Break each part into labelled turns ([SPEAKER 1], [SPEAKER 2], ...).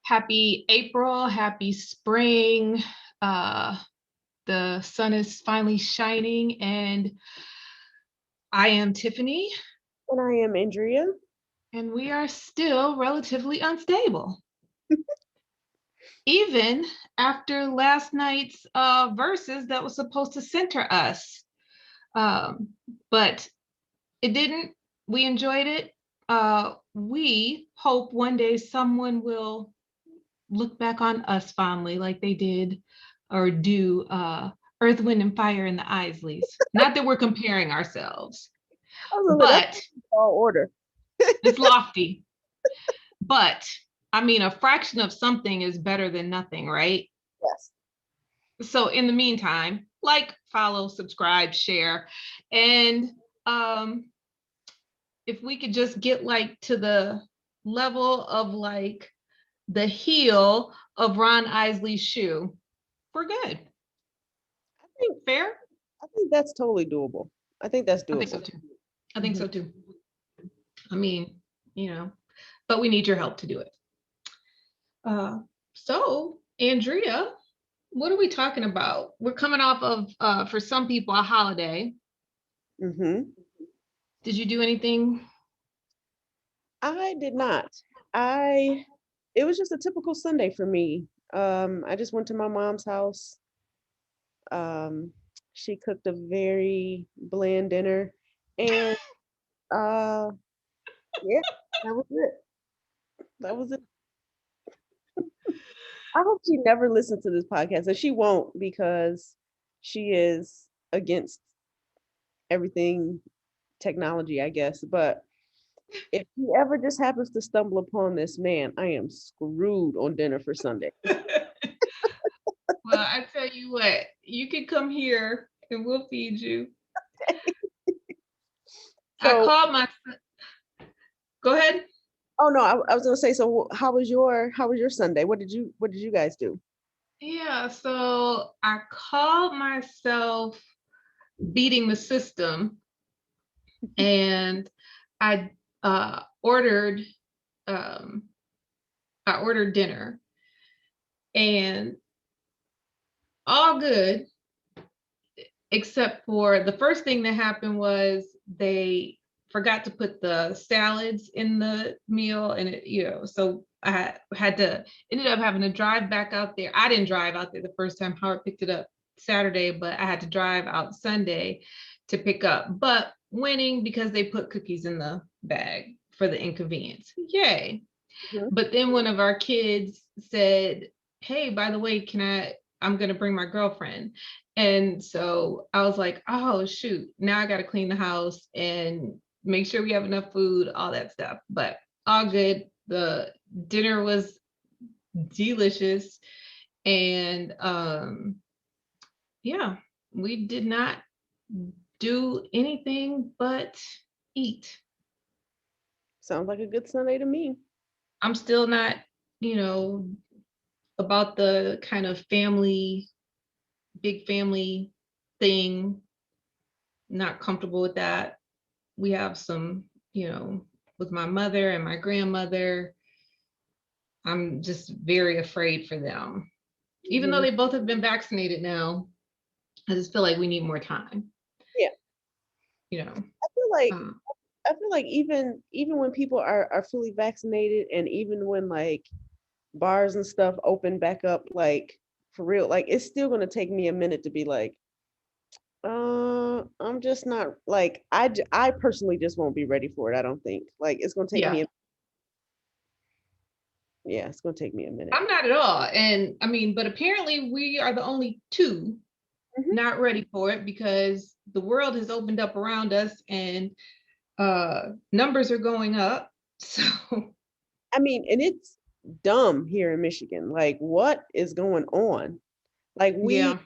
[SPEAKER 1] Happy April, happy spring. The sun is finally shining, and I am Tiffany,
[SPEAKER 2] And I am Andrea.
[SPEAKER 1] and we are still relatively unstable. Even after last night's verses that was supposed to center us. But it didn't. We enjoyed it. We hope one day someone will look back on us fondly like they did or do Earth, Wind, and Fire in the Isleys. Not that we're comparing ourselves,
[SPEAKER 2] I was like,
[SPEAKER 1] but
[SPEAKER 2] that's all order.
[SPEAKER 1] it's lofty. But I mean, a fraction of something is better than nothing, right?
[SPEAKER 2] Yes.
[SPEAKER 1] So in the meantime, like, follow, subscribe, share, and if we could just get like to the level of like the heel of Ron Isley's shoe, we're good.
[SPEAKER 2] I think
[SPEAKER 1] Fair?
[SPEAKER 2] I think that's totally doable. I think that's
[SPEAKER 1] I think so
[SPEAKER 2] doable.
[SPEAKER 1] too. I think
[SPEAKER 2] Mhm.
[SPEAKER 1] so too. I mean, but we need your help to do it. So, Andrea, what are we talking about? We're coming off of, for some people, a holiday.
[SPEAKER 2] Mhm.
[SPEAKER 1] Did you do anything?
[SPEAKER 2] I did not. I It was just a typical Sunday for me. I just went to my mom's house. Um, she cooked a very bland dinner, and uh, yeah, that was it. That was it. I hope she never listens to this podcast, and she won't because she is against everything technology, I guess. But if he ever just happens to stumble upon this man, I am screwed on dinner for Sunday.
[SPEAKER 1] Well, I tell you what, you can come here and we'll feed you. I
[SPEAKER 2] So,
[SPEAKER 1] called my, go ahead.
[SPEAKER 2] oh no, I was gonna say. So, how was your Sunday? What did you guys do?
[SPEAKER 1] Yeah, so I called myself beating the system, and I ordered um dinner, and all good, except for the first thing that happened was they forgot to put the salads in the meal, and so I had to ended up having to drive back out there. I didn't drive out there the first time. Howard picked it up Saturday, but I had to drive out Sunday to pick up. But winning because they put cookies in the bag for the inconvenience. Yay.
[SPEAKER 2] Mhm.
[SPEAKER 1] But then one of our kids said, "Hey, by the way, I'm going to bring my girlfriend." And so I was like, "Oh, shoot. Now I got to clean the house and make sure we have enough food, all that stuff." But all good. The dinner was delicious. And yeah, we did not do anything but eat.
[SPEAKER 2] Sounds like a good Sunday to me.
[SPEAKER 1] I'm still not, you know, about the kind of big family thing, not comfortable with that. We have some, with my mother and my grandmother, I'm just very afraid for them. Even though
[SPEAKER 2] Mhm.
[SPEAKER 1] they both have been vaccinated now, I just feel like we need more time,
[SPEAKER 2] Yeah,
[SPEAKER 1] you know.
[SPEAKER 2] I feel like
[SPEAKER 1] Um,
[SPEAKER 2] I feel like even when people are fully vaccinated, and even when like bars and stuff open back up, like for real, like it's still gonna take me a minute to be like, I'm just not like I personally just won't be ready for it. I don't think like it's gonna take
[SPEAKER 1] yeah,
[SPEAKER 2] me. Yeah, it's gonna take me a minute.
[SPEAKER 1] I'm not at all. And I mean, but apparently we are the only two
[SPEAKER 2] Hmm.
[SPEAKER 1] not ready for it because the world has opened up around us, and numbers are going up. So
[SPEAKER 2] I mean, and it's dumb here in Michigan. Like, what is going on? Like
[SPEAKER 1] yeah,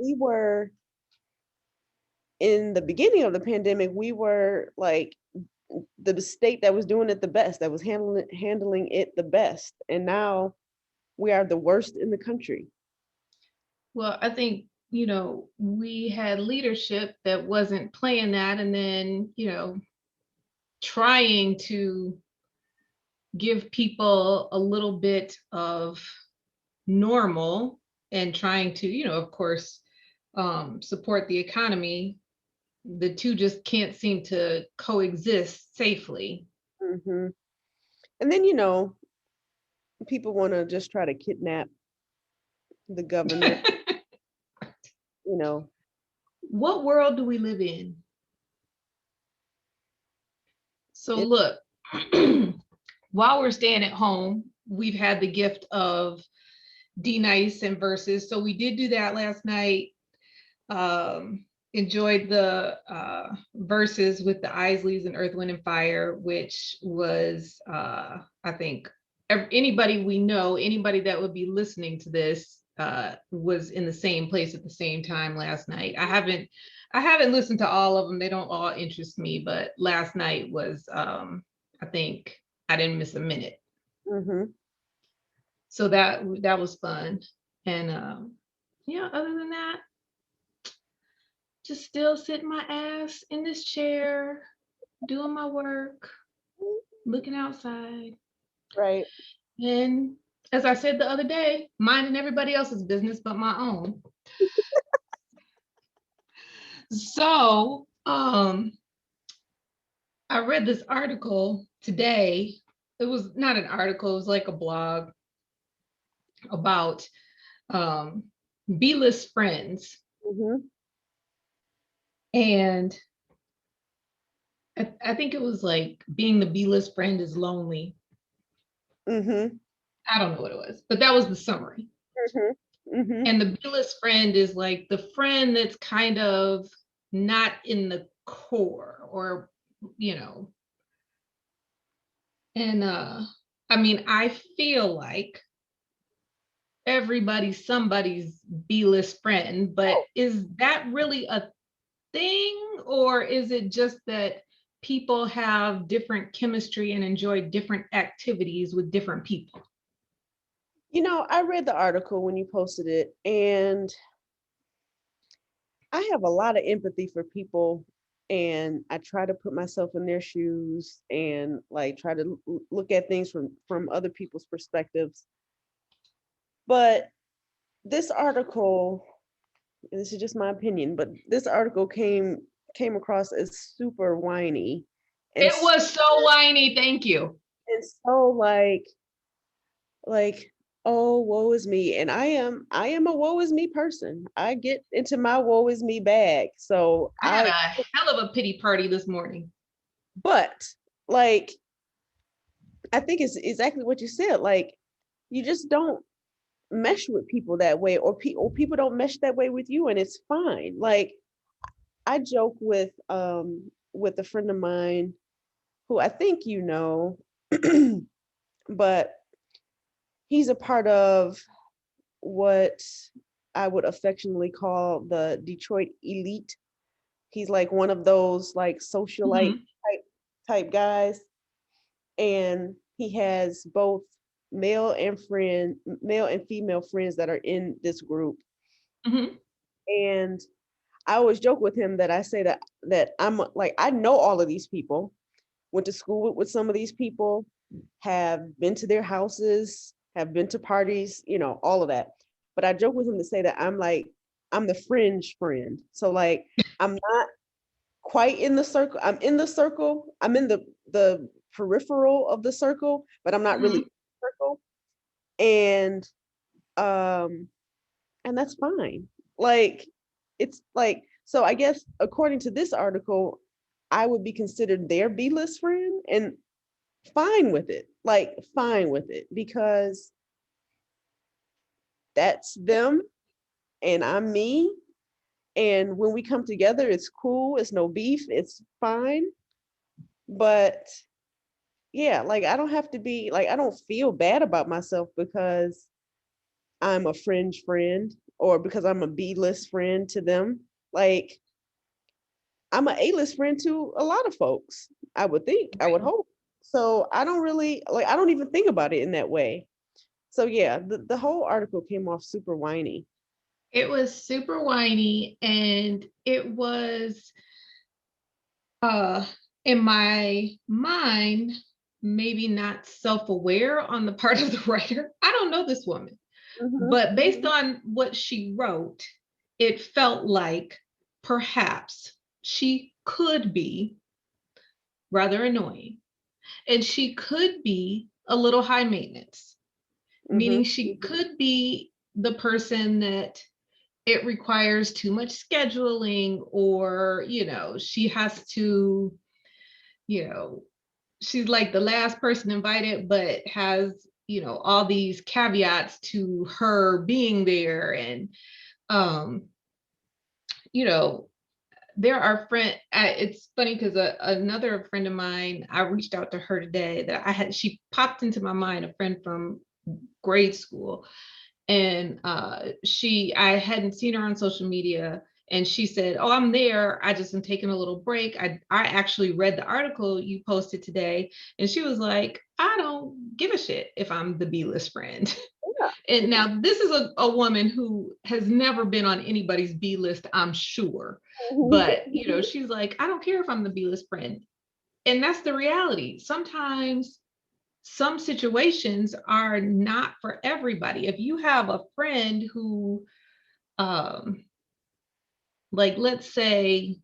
[SPEAKER 2] we were in the beginning of the pandemic. We were like the state that was doing it the best, that was handling it the best, and now we are the worst in the country.
[SPEAKER 1] well, I think, we had leadership that wasn't playing that, and then, trying to give people a little bit of normal and trying to, of course, support the economy, the two just can't seem to coexist safely.
[SPEAKER 2] Mm-hmm. And then, people want to just try to kidnap the governor, you know.
[SPEAKER 1] What world do we live in? So
[SPEAKER 2] It,
[SPEAKER 1] look, while we're staying at home, we've had the gift of D-Nice and Versus. So we did do that last night. Enjoyed the Versus with the Isleys and Earth, Wind and Fire, which was, I think, anybody we know, anybody that would be listening to this was in the same place at the same time last night. I haven't listened to all of them. They don't all interest me, but last night was, I think I didn't miss a minute.
[SPEAKER 2] mm-hmm.
[SPEAKER 1] So that was fun. And other than that, just still sitting my ass in this chair, doing my work, looking outside.
[SPEAKER 2] Right.
[SPEAKER 1] And as I said the other day, minding everybody else's business but my own. So I read this article today. It was not an article, it was like a blog about B-list friends.
[SPEAKER 2] Mm-hmm.
[SPEAKER 1] And I think it was like being the B-list friend is lonely.
[SPEAKER 2] Mm-hmm.
[SPEAKER 1] I don't know what it was, but that was the summary.
[SPEAKER 2] Mm-hmm. Mm-hmm.
[SPEAKER 1] And the B-list friend is like the friend that's kind of not in the core, or, and I mean, I feel like everybody's somebody's B-list friend, but
[SPEAKER 2] Oh,
[SPEAKER 1] is that really a thing, or is it just that people have different chemistry and enjoy different activities with different people?
[SPEAKER 2] I read the article when you posted it, and I have a lot of empathy for people, and I try to put myself in their shoes and like try to look at things from other people's perspectives. But this article, and this is just my opinion, but this article came across as super whiny and
[SPEAKER 1] It was so whiny, thank you.
[SPEAKER 2] so like, oh, woe is me. And I am a woe is me person. I get into my woe is me bag. So
[SPEAKER 1] I had a hell of a pity party this morning.
[SPEAKER 2] but like, I think it's exactly what you said. Like, you just don't mesh with people that way, or people don't mesh that way with you, and it's fine. Like, I joke with a friend of mine who I think but he's a part of what I would affectionately call the Detroit elite. He's like one of those like socialite
[SPEAKER 1] Mhm.
[SPEAKER 2] type guys, and he has both male and female friends that are in this group.
[SPEAKER 1] Mhm.
[SPEAKER 2] And I always joke with him that I say that I'm like, I know all of these people, went to school with some of these people, have been to their houses, have been to parties, all of that. But I joke with him to say that I'm the fringe friend. So like, I'm not quite in the circle. I'm in the circle. I'm in the peripheral of the circle, but I'm not really in
[SPEAKER 1] Mhm.
[SPEAKER 2] the circle. And um and that's fine. Like, it's like, so I guess according to this article, I would be considered their B-list friend, and fine with it. Like, fine with it, because that's them and I'm me. And when we come together, it's cool. It's no beef. It's fine. But yeah, like, I don't have to be like, I don't feel bad about myself because I'm a fringe friend or because I'm a B-list friend to them. Like, I'm an A-list friend to a lot of folks, I would think, I would hope. So I don't really like, I don't even think about it in that way. So yeah, the whole article came off super whiny.
[SPEAKER 1] It was super whiny, and it was in my mind, maybe not self-aware on the part of the writer. I don't know this woman,
[SPEAKER 2] Mm-hmm.
[SPEAKER 1] but based on what she wrote, it felt like perhaps she could be rather annoying, and she could be a little high maintenance,
[SPEAKER 2] Mm-hmm.
[SPEAKER 1] meaning she could be the person that it requires too much scheduling, or she has to, you know she's like the last person invited, but has all these caveats to her being there. And um you know there are it's funny because another friend of mine, I reached out to her today, that she popped into my mind, a friend from grade school. And I hadn't seen her on social media, and she said, "Oh, I'm there, I just am taking a little break. I actually read the article you posted today." And she was like, "I don't give a shit if I'm the B-list friend."
[SPEAKER 2] Yeah.
[SPEAKER 1] And now this is a woman who has never been on anybody's B-list, I'm sure.
[SPEAKER 2] Mm-hmm.
[SPEAKER 1] But she's like, "I don't care if I'm the B-list friend." And that's the reality. Sometimes some situations are not for everybody. If you have a friend who, um, like, let's say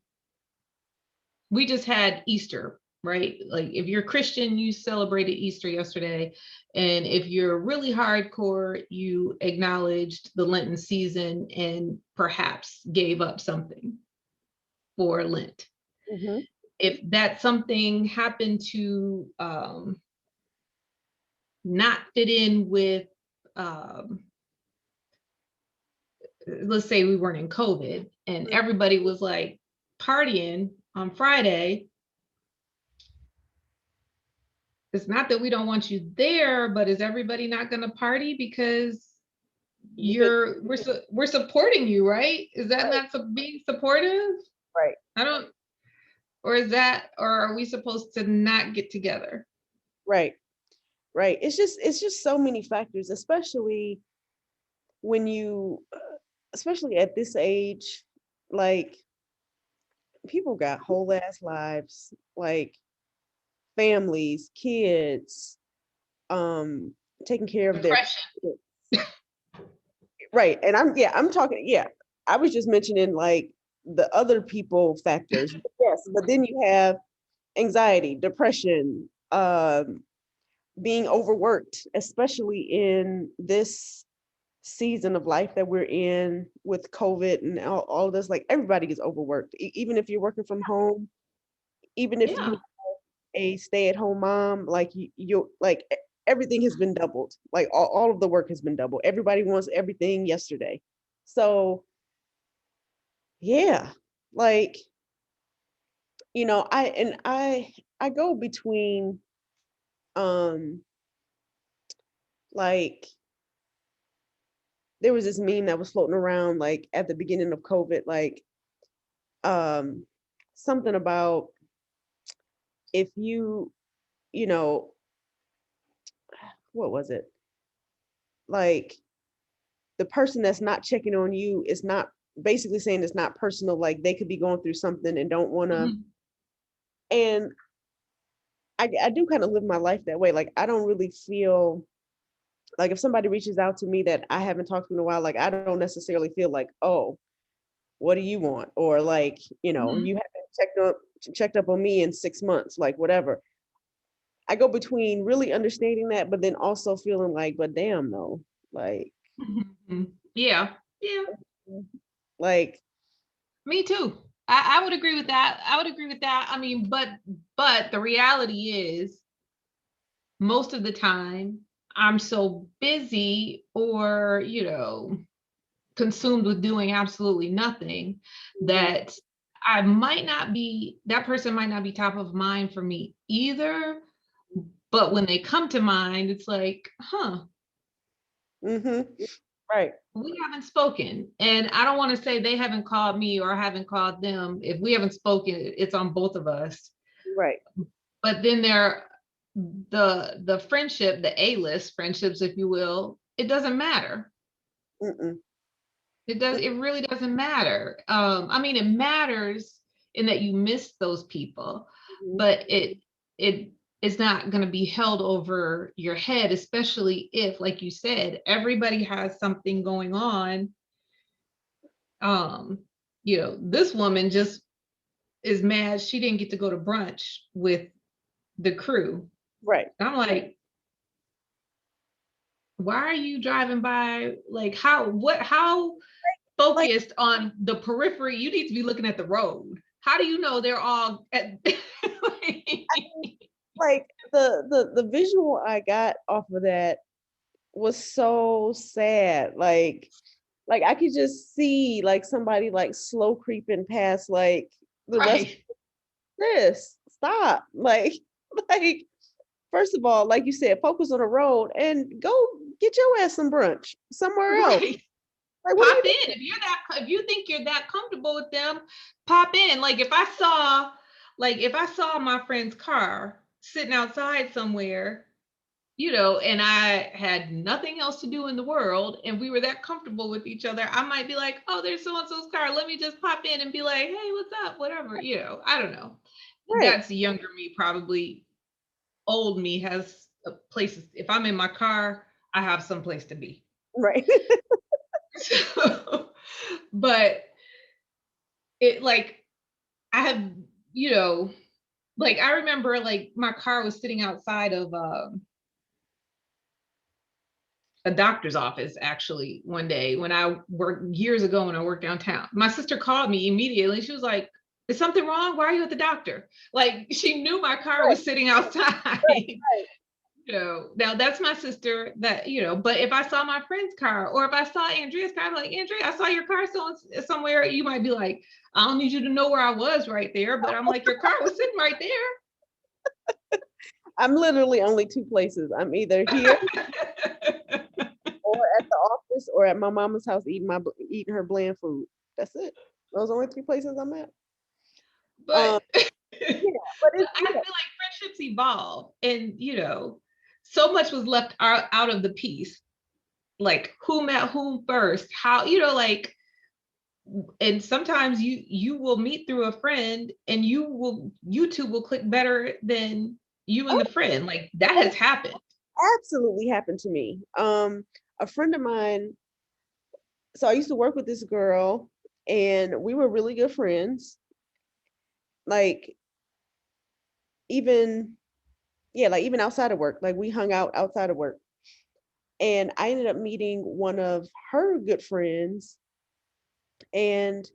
[SPEAKER 1] we just had Easter, right? Like, if you're Christian, you celebrated Easter yesterday. And if you're really hardcore, you acknowledged the Lenten season and perhaps gave up something for Lent.
[SPEAKER 2] Mm-hmm.
[SPEAKER 1] If that something happened to not fit in with, um, let's say we weren't in COVID and everybody was like partying on Friday, it's not that we don't want you there, but is everybody not going to party because
[SPEAKER 2] Because
[SPEAKER 1] we're supporting you, right? Is that
[SPEAKER 2] right,
[SPEAKER 1] not being supportive?
[SPEAKER 2] right,
[SPEAKER 1] I don't, or are we supposed to not get together?
[SPEAKER 2] right, right. It's just so many factors, especially when especially at this age, like people got whole ass lives, like families, kids, um, taking care of their
[SPEAKER 1] Depression.
[SPEAKER 2] kids. Right. And I'm talking, yeah. I was just mentioning like the other people factors. But yes, but then you have anxiety, depression, being overworked, especially in this season of life that we're in with COVID and all of this. Like everybody gets overworked, even if you're working from home, even if you
[SPEAKER 1] Yeah.
[SPEAKER 2] a stay-at-home mom, like you like everything has been doubled. Like all of the work has been doubled. Everybody wants everything yesterday. So yeah, like I go between um like there was this meme that was floating around like at the beginning of COVID, like um something about if you know what was it, like the person that's not checking on you is not, basically saying it's not personal, like they could be going through something and don't want to.
[SPEAKER 1] Mhm.
[SPEAKER 2] And I do kind of live my life that way. Like I don't really feel like if somebody reaches out to me that I haven't talked to in a while, like I don't necessarily feel like, oh, what do you want, or like
[SPEAKER 1] Mhm.
[SPEAKER 2] you haven't checked up on me in 6 months, like whatever. I go between really understanding that, but then also feeling like, but damn, no, like,
[SPEAKER 1] Mhm. Yeah. Yeah.
[SPEAKER 2] like,
[SPEAKER 1] Me too. I would agree with that. I would agree with that. I mean, but the reality is, most of the time I'm so busy, or consumed with doing absolutely nothing,
[SPEAKER 2] mhm,
[SPEAKER 1] that that person might not be top of mind for me either. But when they come to mind, it's like,
[SPEAKER 2] mhm, right,
[SPEAKER 1] we haven't spoken. And I don't want to say they haven't called me or I haven't called them. If we haven't spoken, it's on both of us.
[SPEAKER 2] right,
[SPEAKER 1] But then the friendship, the A-list friendships, if you will, it doesn't matter.
[SPEAKER 2] mm-mm,
[SPEAKER 1] It really doesn't matter. I mean, it matters in that you miss those people,
[SPEAKER 2] mhm,
[SPEAKER 1] but it it's not going to be held over your head, especially if, like you said, everybody has something going on. Um, this woman just is mad she didn't get to go to brunch with the crew.
[SPEAKER 2] Right.
[SPEAKER 1] I'm like, why are you driving by? Like, how
[SPEAKER 2] Like,
[SPEAKER 1] focused on the periphery? You need to be looking at the road. How do you know they're all at
[SPEAKER 2] like the visual I got off of that was so sad. Like I could just see like somebody like slow creeping past like the rest
[SPEAKER 1] right,
[SPEAKER 2] of this. Stop. Like first of all, like you said, focus on the road and go get your ass some brunch somewhere else.
[SPEAKER 1] right.
[SPEAKER 2] Like what are
[SPEAKER 1] Pop
[SPEAKER 2] you doing?
[SPEAKER 1] in if you think you're that comfortable with them. Pop in. Like if I saw my friend's car sitting outside somewhere, and I had nothing else to do in the world, and we were that comfortable with each other, I might be like, oh, there's so and so's car. Let me just pop in and be like, hey, what's up? Whatever. I don't know.
[SPEAKER 2] Right,
[SPEAKER 1] That's younger me, probably. Old me has places. If I'm in my car, I have some place to be.
[SPEAKER 2] right.
[SPEAKER 1] But it like I have, you know, like I remember like my car was sitting outside of a doctor's office actually one day when I worked years ago when I worked downtown. My sister called me immediately. She was like, is something wrong? Why are you at the doctor? Like she knew my car
[SPEAKER 2] Right,
[SPEAKER 1] was sitting outside.
[SPEAKER 2] right,
[SPEAKER 1] Now that's my sister that, but if I saw my friend's car or if I saw Andrea's car, I'm like, Andrea, I saw your car somewhere. You might be like, I don't need you to know where I was right there. But I'm like, your car was sitting right
[SPEAKER 2] I'm literally only two places. I'm either here
[SPEAKER 1] there.
[SPEAKER 2] or at the office or at my mama's house eating her bland food. That's it. Those are only three places I'm at. Um,
[SPEAKER 1] But
[SPEAKER 2] yeah, but
[SPEAKER 1] But
[SPEAKER 2] it's
[SPEAKER 1] I feel like friendships evolve and, so much was left out of the piece. Like who met whom first, how, like, and sometimes you will meet through a friend and you two will click better than you and
[SPEAKER 2] oh,
[SPEAKER 1] the friend. Like that has happened.
[SPEAKER 2] absolutely happened to me. A friend of mine, so I used to work with this girl and we were really good friends. Like even yeah, like even outside of work, like we hung out outside of work. And I ended up meeting one of her good friends and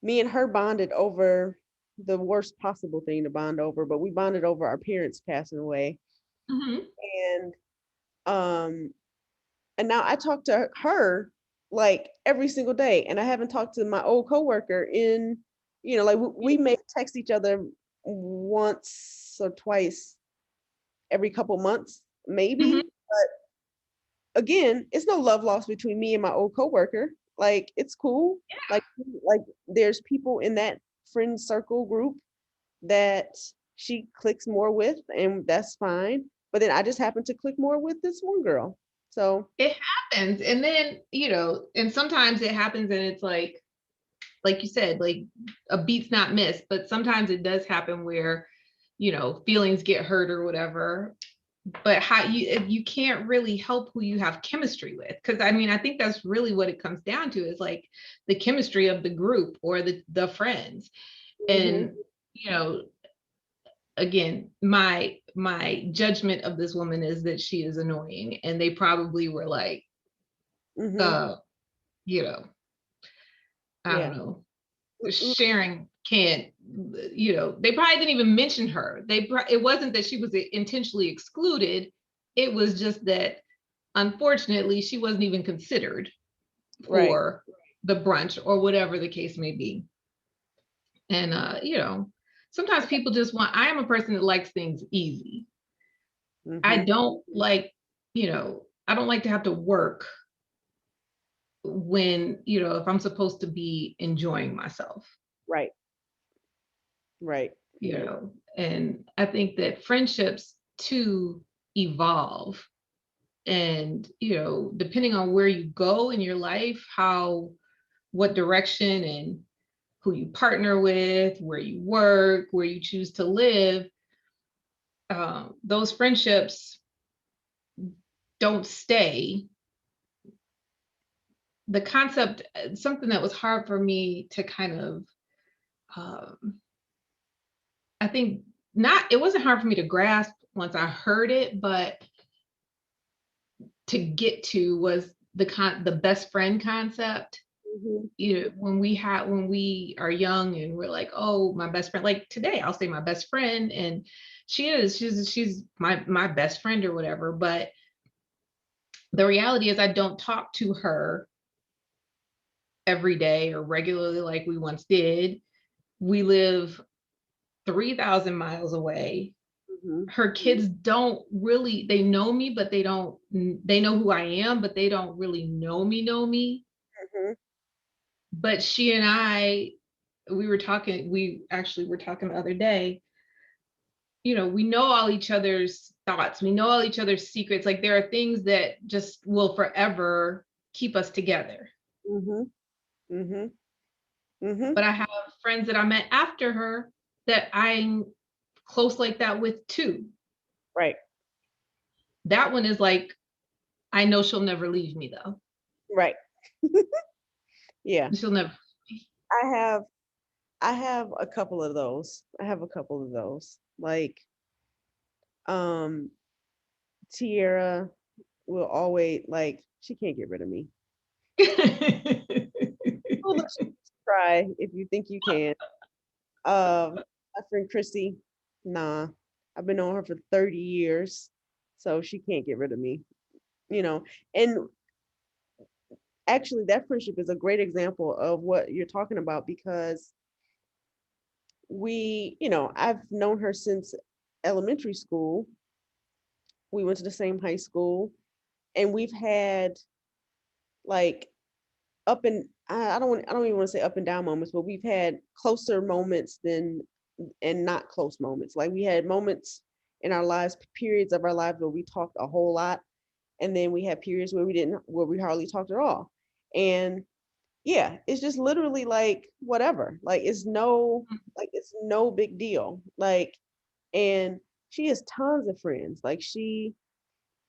[SPEAKER 2] me and her bonded over the worst possible thing to bond over, but we bonded over our parents passing away.
[SPEAKER 1] Mhm.
[SPEAKER 2] And um and now I talk to her like every single day and I haven't talked to my old coworker in like we may text each other once or twice every couple months maybe.
[SPEAKER 1] Mhm.
[SPEAKER 2] Again, it's no love lost between me and my old coworker. Like it's cool. Like there's people in that friend circle group that she clicks more with, and that's fine. But then I just happen to click more with this one girl. So
[SPEAKER 1] It happens. And then, and sometimes it happens and it's like you said, like a beat's not missed, but sometimes it does happen where, feelings get hurt or whatever. But how you can't really help who you have chemistry with. Because I mean, I think that's really what it comes down to is like the chemistry of the group or the friends.
[SPEAKER 2] mhm,
[SPEAKER 1] And, you know, again, my judgment of this woman is that she is annoying. And they probably were like,
[SPEAKER 2] mhm,
[SPEAKER 1] uh, you know, I
[SPEAKER 2] yeah,
[SPEAKER 1] don't know,
[SPEAKER 2] mm, mm,
[SPEAKER 1] sharing can't, they probably didn't even mention her. It wasn't that she was intentionally excluded. It was just that unfortunately she wasn't even considered
[SPEAKER 2] right.
[SPEAKER 1] for the brunch or whatever the case may be. And sometimes people just I am a person that likes things easy. I
[SPEAKER 2] Mhm,
[SPEAKER 1] don't like, I don't like to have to work when, if I'm supposed to be enjoying myself.
[SPEAKER 2] right, right.
[SPEAKER 1] And I think that friendships too evolve. And, depending on where you go in your life, what direction and who you partner with, where you work, where you choose to live, those friendships don't stay. The concept, something that was hard for me to kind of, I think it wasn't hard for me to grasp once I heard it, but to get to was the best friend concept.
[SPEAKER 2] Mm-hmm.
[SPEAKER 1] You know, when we are young and we're like, oh, my best friend, like today I'll say my best friend, and she's my best friend or whatever, but the reality is I don't talk to her every day or regularly like we once did. We live 3,000 miles away.
[SPEAKER 2] Mm-hmm.
[SPEAKER 1] Her kids don't really, they know me, but they know who I am, but they don't really know me.
[SPEAKER 2] Mm-hmm.
[SPEAKER 1] But she and I, we actually were talking the other day, you know, we know all each other's thoughts, we know all each other's secrets. Like there are things that just will forever keep us together.
[SPEAKER 2] Mm-hmm. Mm-hmm. Mm-hmm.
[SPEAKER 1] But I have friends that I met after her that I'm close like that with too.
[SPEAKER 2] Right.
[SPEAKER 1] That one is like, I know she'll never leave me though.
[SPEAKER 2] Right. Yeah.
[SPEAKER 1] She'll never.
[SPEAKER 2] I have I have a couple of those. I have a couple of those. Like, um, Tierra will always like she can't get rid of me. Well, let's try if you think you can. My friend Chrissy, nah. I've been on her for 30 years, so she can't get rid of me. You know, and actually that friendship is a great example of what you're talking about because I've known her since elementary school. We went to the same high school and we've had like I don't even want to say up and down moments, but we've had closer moments than and not close moments. Like we had moments in our lives, periods of our lives where we talked a whole lot, and then we had periods where we hardly talked at all. And yeah, it's just literally like whatever. It's no big deal. Like, and she has tons of friends. Like she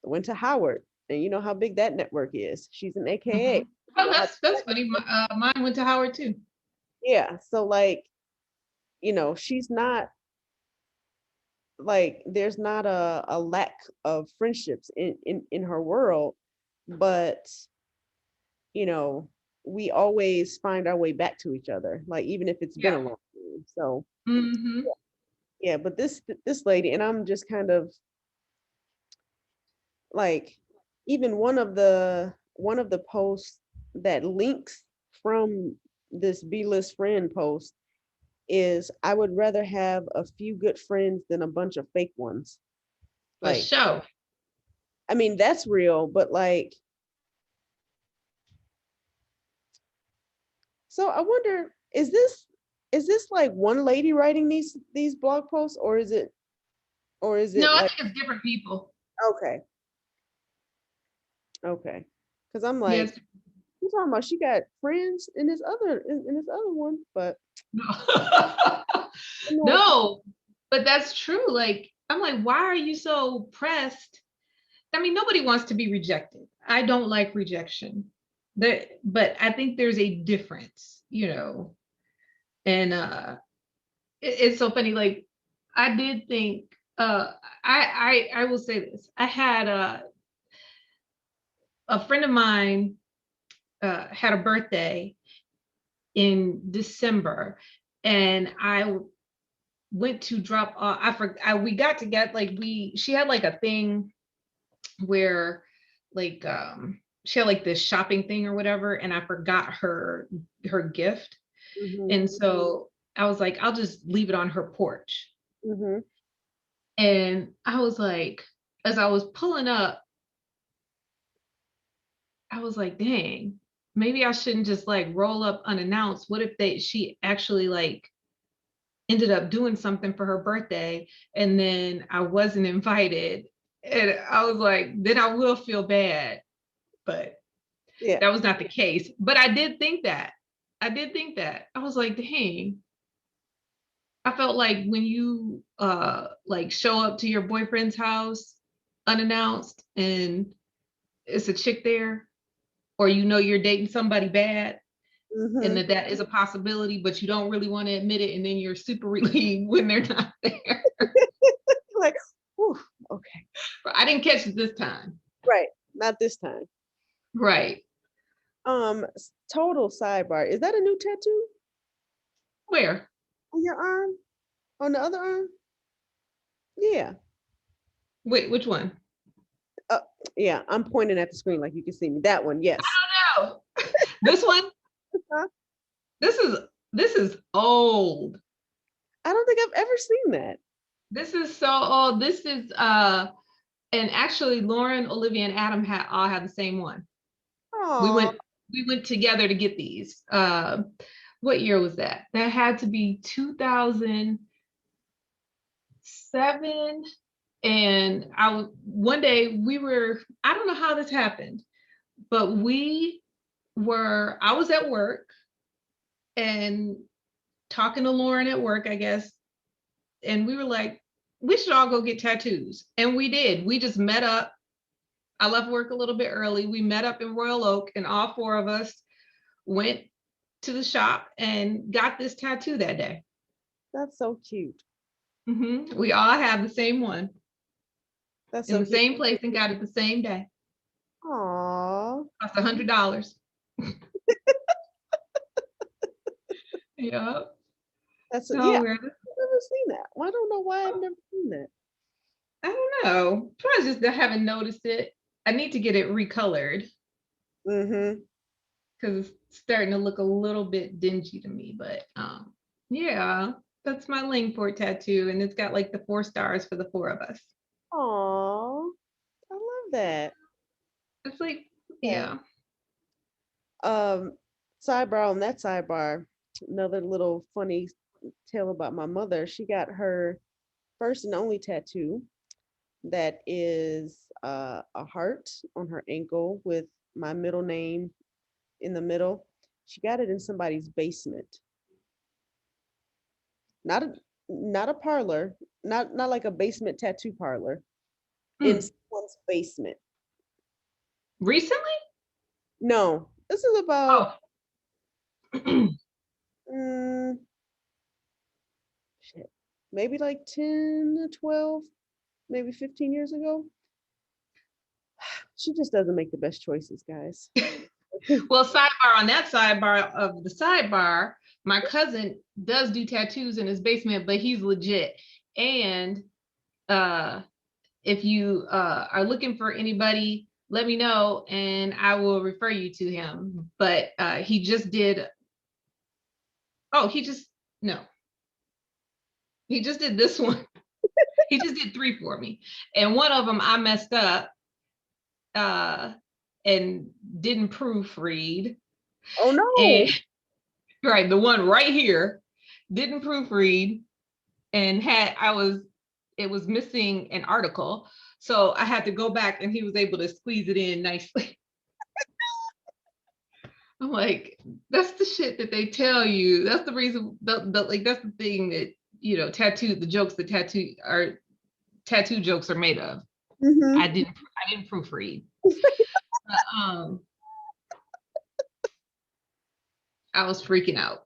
[SPEAKER 2] went to Howard, and you know how big that network is. She's an AKA.
[SPEAKER 1] Mhm.
[SPEAKER 2] You
[SPEAKER 1] Oh,
[SPEAKER 2] know how
[SPEAKER 1] that's funny. Mine went to Howard too.
[SPEAKER 2] yeah. So like, she's not like there's not a lack of friendships in her world, but you know, we always find our way back to each other, like even if it's been
[SPEAKER 1] Yeah.
[SPEAKER 2] a long time. So
[SPEAKER 1] Hmm.
[SPEAKER 2] yeah, but this lady, and I'm just kind of like even one of the posts that links from this B-list friend post is I would rather have a few good friends than a bunch of fake ones.
[SPEAKER 1] For
[SPEAKER 2] Like,
[SPEAKER 1] sure.
[SPEAKER 2] I mean, that's real, but like, so I wonder, is this like one lady writing these blog posts, or is it
[SPEAKER 1] No, I
[SPEAKER 2] like
[SPEAKER 1] think it's different people.
[SPEAKER 2] okay, okay, because I'm like,
[SPEAKER 1] Yes.
[SPEAKER 2] you talking about she got friends in this other one, but
[SPEAKER 1] No.
[SPEAKER 2] I'm like,
[SPEAKER 1] No, but that's true. Like, I'm like, why are you so pressed? I mean, nobody wants to be rejected. I don't like rejection. But I think there's a difference, you know. And it's so funny. Like, I did think I will say this. I had a friend of mine had a birthday in December, and I went to drop off. We got to get like she had like a thing where like she had like this shopping thing or whatever, and I forgot her gift.
[SPEAKER 2] mm-hmm,
[SPEAKER 1] And so I was like, I'll just leave it on her porch.
[SPEAKER 2] mm-hmm,
[SPEAKER 1] And I was like, as I was pulling up, I was like, dang, maybe I shouldn't just like roll up unannounced. What if she actually like ended up doing something for her birthday and then I wasn't invited? And I was like, then I will feel bad. But
[SPEAKER 2] yeah,
[SPEAKER 1] that was not the case. But I did think that. I did think that. I was like, dang. I felt like when you like show up to your boyfriend's house unannounced and it's a chick there, or you know you're dating somebody bad, and
[SPEAKER 2] Mm-hmm.
[SPEAKER 1] that is a possibility, but you don't really want to admit it, and then you're super relieved when they're not there.
[SPEAKER 2] Like, whew, okay.
[SPEAKER 1] I didn't catch it this time.
[SPEAKER 2] Right. Not this time.
[SPEAKER 1] Right.
[SPEAKER 2] Total sidebar. Is that a new tattoo
[SPEAKER 1] Where?
[SPEAKER 2] on your arm? On the other arm? Yeah.
[SPEAKER 1] Wait, which one?
[SPEAKER 2] Uh, yeah, I'm pointing at the screen like you can see me. That one, yes.
[SPEAKER 1] No. This one?
[SPEAKER 2] Huh?
[SPEAKER 1] This is old.
[SPEAKER 2] I don't think I've ever seen that.
[SPEAKER 1] This is so old. This is and actually Lauren, Olivia, and Adam all have the same one. We
[SPEAKER 2] Oh,
[SPEAKER 1] went together to get these. What year was that? That had to be 2007. And one day I don't know how this happened, but I was at work and talking to Lauren at work, I guess, and we were like, we should all go get tattoos. And we did. We just met up. I left work a little bit early. We met up in Royal Oak, and all four of us went to the shop and got this tattoo that day.
[SPEAKER 2] that's so cute.
[SPEAKER 1] We all have the same one
[SPEAKER 2] That's
[SPEAKER 1] in
[SPEAKER 2] so
[SPEAKER 1] the
[SPEAKER 2] cute.
[SPEAKER 1] same place and got it the same day.
[SPEAKER 2] Aw.
[SPEAKER 1] Cost $100. Yeah.
[SPEAKER 2] That's
[SPEAKER 1] So
[SPEAKER 2] yeah, I've
[SPEAKER 1] weird.
[SPEAKER 2] never seen that. Well, I don't know why I've never seen that.
[SPEAKER 1] I don't know. Probably just I haven't noticed it. I need to get it recolored
[SPEAKER 2] Mm-hmm.
[SPEAKER 1] because it's starting to look a little bit dingy to me. But yeah, that's my Langport tattoo, and it's got like the 4 stars for the four of us.
[SPEAKER 2] Aw. I love that.
[SPEAKER 1] It's like,
[SPEAKER 2] Yeah.
[SPEAKER 1] yeah.
[SPEAKER 2] Sidebar on that sidebar, another little funny tale about my mother. She got her first and only tattoo that is a heart on her ankle with my middle name in the middle. She got it in somebody's basement. Not a not a parlor, not like a basement tattoo parlor, in
[SPEAKER 1] Hmm.
[SPEAKER 2] someone's basement.
[SPEAKER 1] Recently?
[SPEAKER 2] No, this is about
[SPEAKER 1] Oh.
[SPEAKER 2] mm, shit, maybe like 10 to 12, maybe 15 years ago. She just doesn't make the best choices, guys.
[SPEAKER 1] Well, sidebar on that sidebar of the sidebar, my cousin does do tattoos in his basement, but he's legit. And uh if you are looking for anybody, let me know and I will refer you to him. But he just did, oh, no, he just did this one. He just did 3 for me. And one of them I messed up uh, and didn't proofread.
[SPEAKER 2] Oh
[SPEAKER 1] And
[SPEAKER 2] no.
[SPEAKER 1] right, the one right here didn't proofread and it was missing an article. So I had to go back and he was able to squeeze it in nicely. I'm like, that's the shit that they tell you. That's the reason, like, that's the thing that, the jokes that tattoo jokes are made of.
[SPEAKER 2] Hmm.
[SPEAKER 1] I didn't proofread. Um, I was freaking out.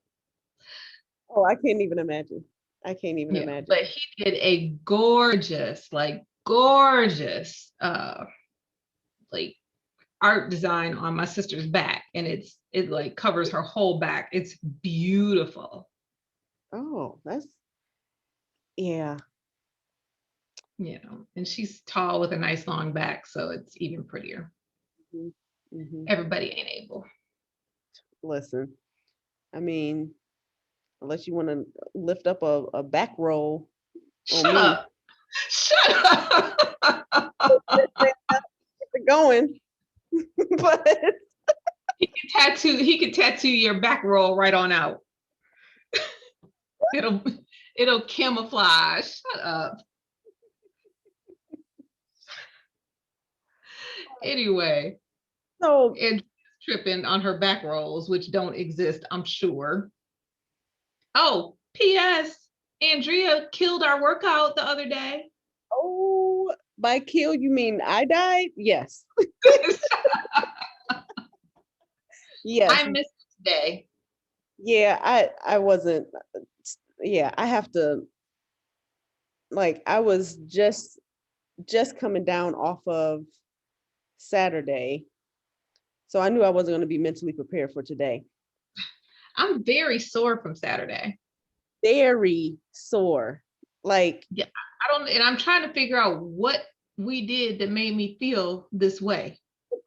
[SPEAKER 2] Oh, I can't even imagine. I can't even
[SPEAKER 1] Yeah,
[SPEAKER 2] imagine.
[SPEAKER 1] but he did a gorgeous, like gorgeous, like art design on my sister's back, and it like covers her whole back. It's beautiful.
[SPEAKER 2] Oh, that's yeah.
[SPEAKER 1] And she's tall with a nice long back, so it's even prettier.
[SPEAKER 2] Hmm. Hmm.
[SPEAKER 1] Everybody ain't able.
[SPEAKER 2] Listen, I mean, unless you want to lift up a back roll on
[SPEAKER 1] Shut
[SPEAKER 2] me,
[SPEAKER 1] up. Shut up.
[SPEAKER 2] going, but
[SPEAKER 1] He could tattoo your back roll right on out. It'll it'll camouflage. Shut up. Anyway,
[SPEAKER 2] so
[SPEAKER 1] and tripping on her back rolls, which don't exist, I'm sure. Oh, P.S. Andrea killed our workout the other day.
[SPEAKER 2] Oh, by kill, you mean I died? Yes. Yes.
[SPEAKER 1] I missed today.
[SPEAKER 2] Yeah, I wasn't. Yeah, I have to, like, I was just coming down off of Saturday. So I knew I wasn't going to be mentally prepared for today.
[SPEAKER 1] I'm very sore from Saturday.
[SPEAKER 2] Very sore. Like,
[SPEAKER 1] Yeah, and I'm trying to figure out what we did that made me feel this way.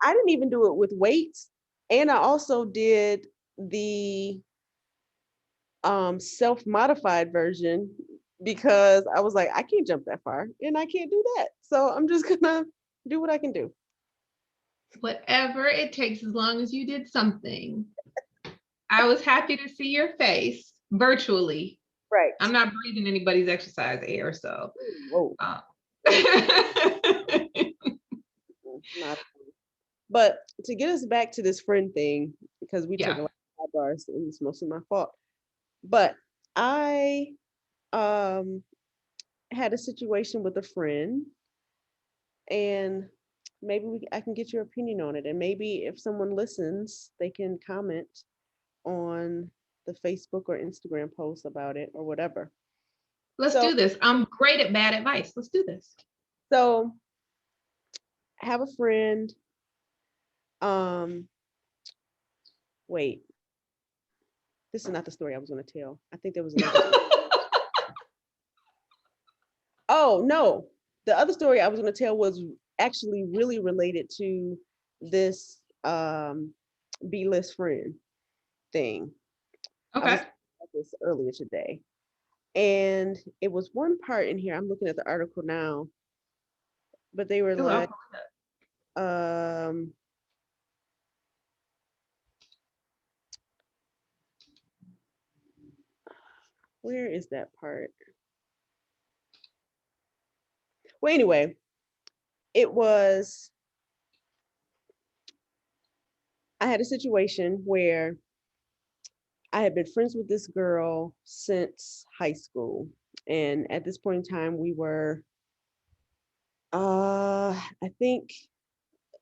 [SPEAKER 2] I didn't even do it with weights. And I also did the self-modified version because I was like, I can't jump that far and I can't do that. So I'm just gonna do what I can do.
[SPEAKER 1] Whatever it takes, as long as you did something. I was happy to see your face virtually.
[SPEAKER 2] Right.
[SPEAKER 1] I'm not breathing anybody's exercise air, so.
[SPEAKER 2] Whoa.
[SPEAKER 1] Yeah,
[SPEAKER 2] Not. But to get us back to this friend thing, because we took a lot of sidebars and it's mostly my fault. But I had a situation with a friend, and maybe I can get your opinion on it. And maybe if someone listens, they can comment on the Facebook or Instagram post about it or whatever.
[SPEAKER 1] let's
[SPEAKER 2] So,
[SPEAKER 1] do this. I'm great at bad advice. Let's do this.
[SPEAKER 2] so I have a friend. Um, wait, this is not the story I was going to tell. I think there was another story. Oh, no. The other story I was going to tell was actually really related to this B-list friend thing. I was
[SPEAKER 1] Okay.
[SPEAKER 2] talking about this earlier today. And it was one part in here. I'm looking at the article now, but they were
[SPEAKER 1] Ooh,
[SPEAKER 2] like, um, where is that part? Well, anyway, it was, I had a situation where I had been friends with this girl since high school. And at this point in time, we were, I think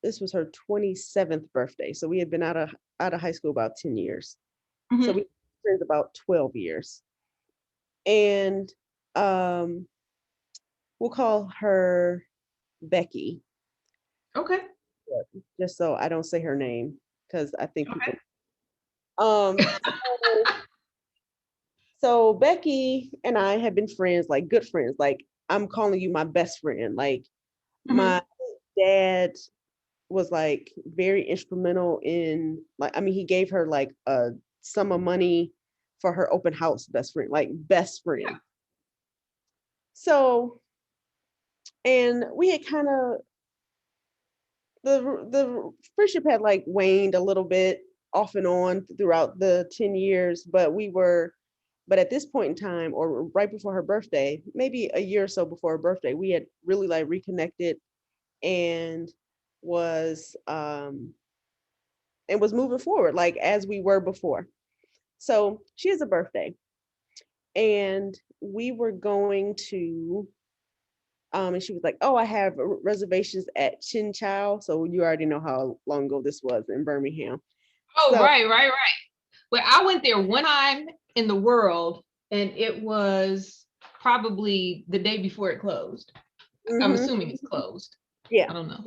[SPEAKER 2] this was her 27th birthday. So we had been out of high school about 10 years. So we
[SPEAKER 1] Mhm.
[SPEAKER 2] were friends about 12 years. And um, we'll call her Becky,
[SPEAKER 1] Okay.
[SPEAKER 2] just so I don't say her name, because I think people.
[SPEAKER 1] Okay.
[SPEAKER 2] So, so Becky and I have been friends, like good friends. Like, I'm calling you my best friend. Like, my
[SPEAKER 1] Mhm.
[SPEAKER 2] dad was like very instrumental in, like, I mean, he gave her like a sum of money for her open house, best friend, like best
[SPEAKER 1] Yeah.
[SPEAKER 2] friend. So, and we had kind of, the friendship had like waned a little bit off and on throughout the 10 years, but at this point in time, or right before her birthday, maybe a year or so before her birthday, we had really like reconnected and was moving forward like as we were before. So she has a birthday, and we were going to and she was like, oh, I have reservations at Chin Chow. So you already know how long ago this was in Birmingham.
[SPEAKER 1] Oh,
[SPEAKER 2] So
[SPEAKER 1] right. Well, I went there one time in the world, and it was probably the day before it closed. I'm
[SPEAKER 2] mhm,
[SPEAKER 1] assuming it's closed.
[SPEAKER 2] yeah.
[SPEAKER 1] I don't know.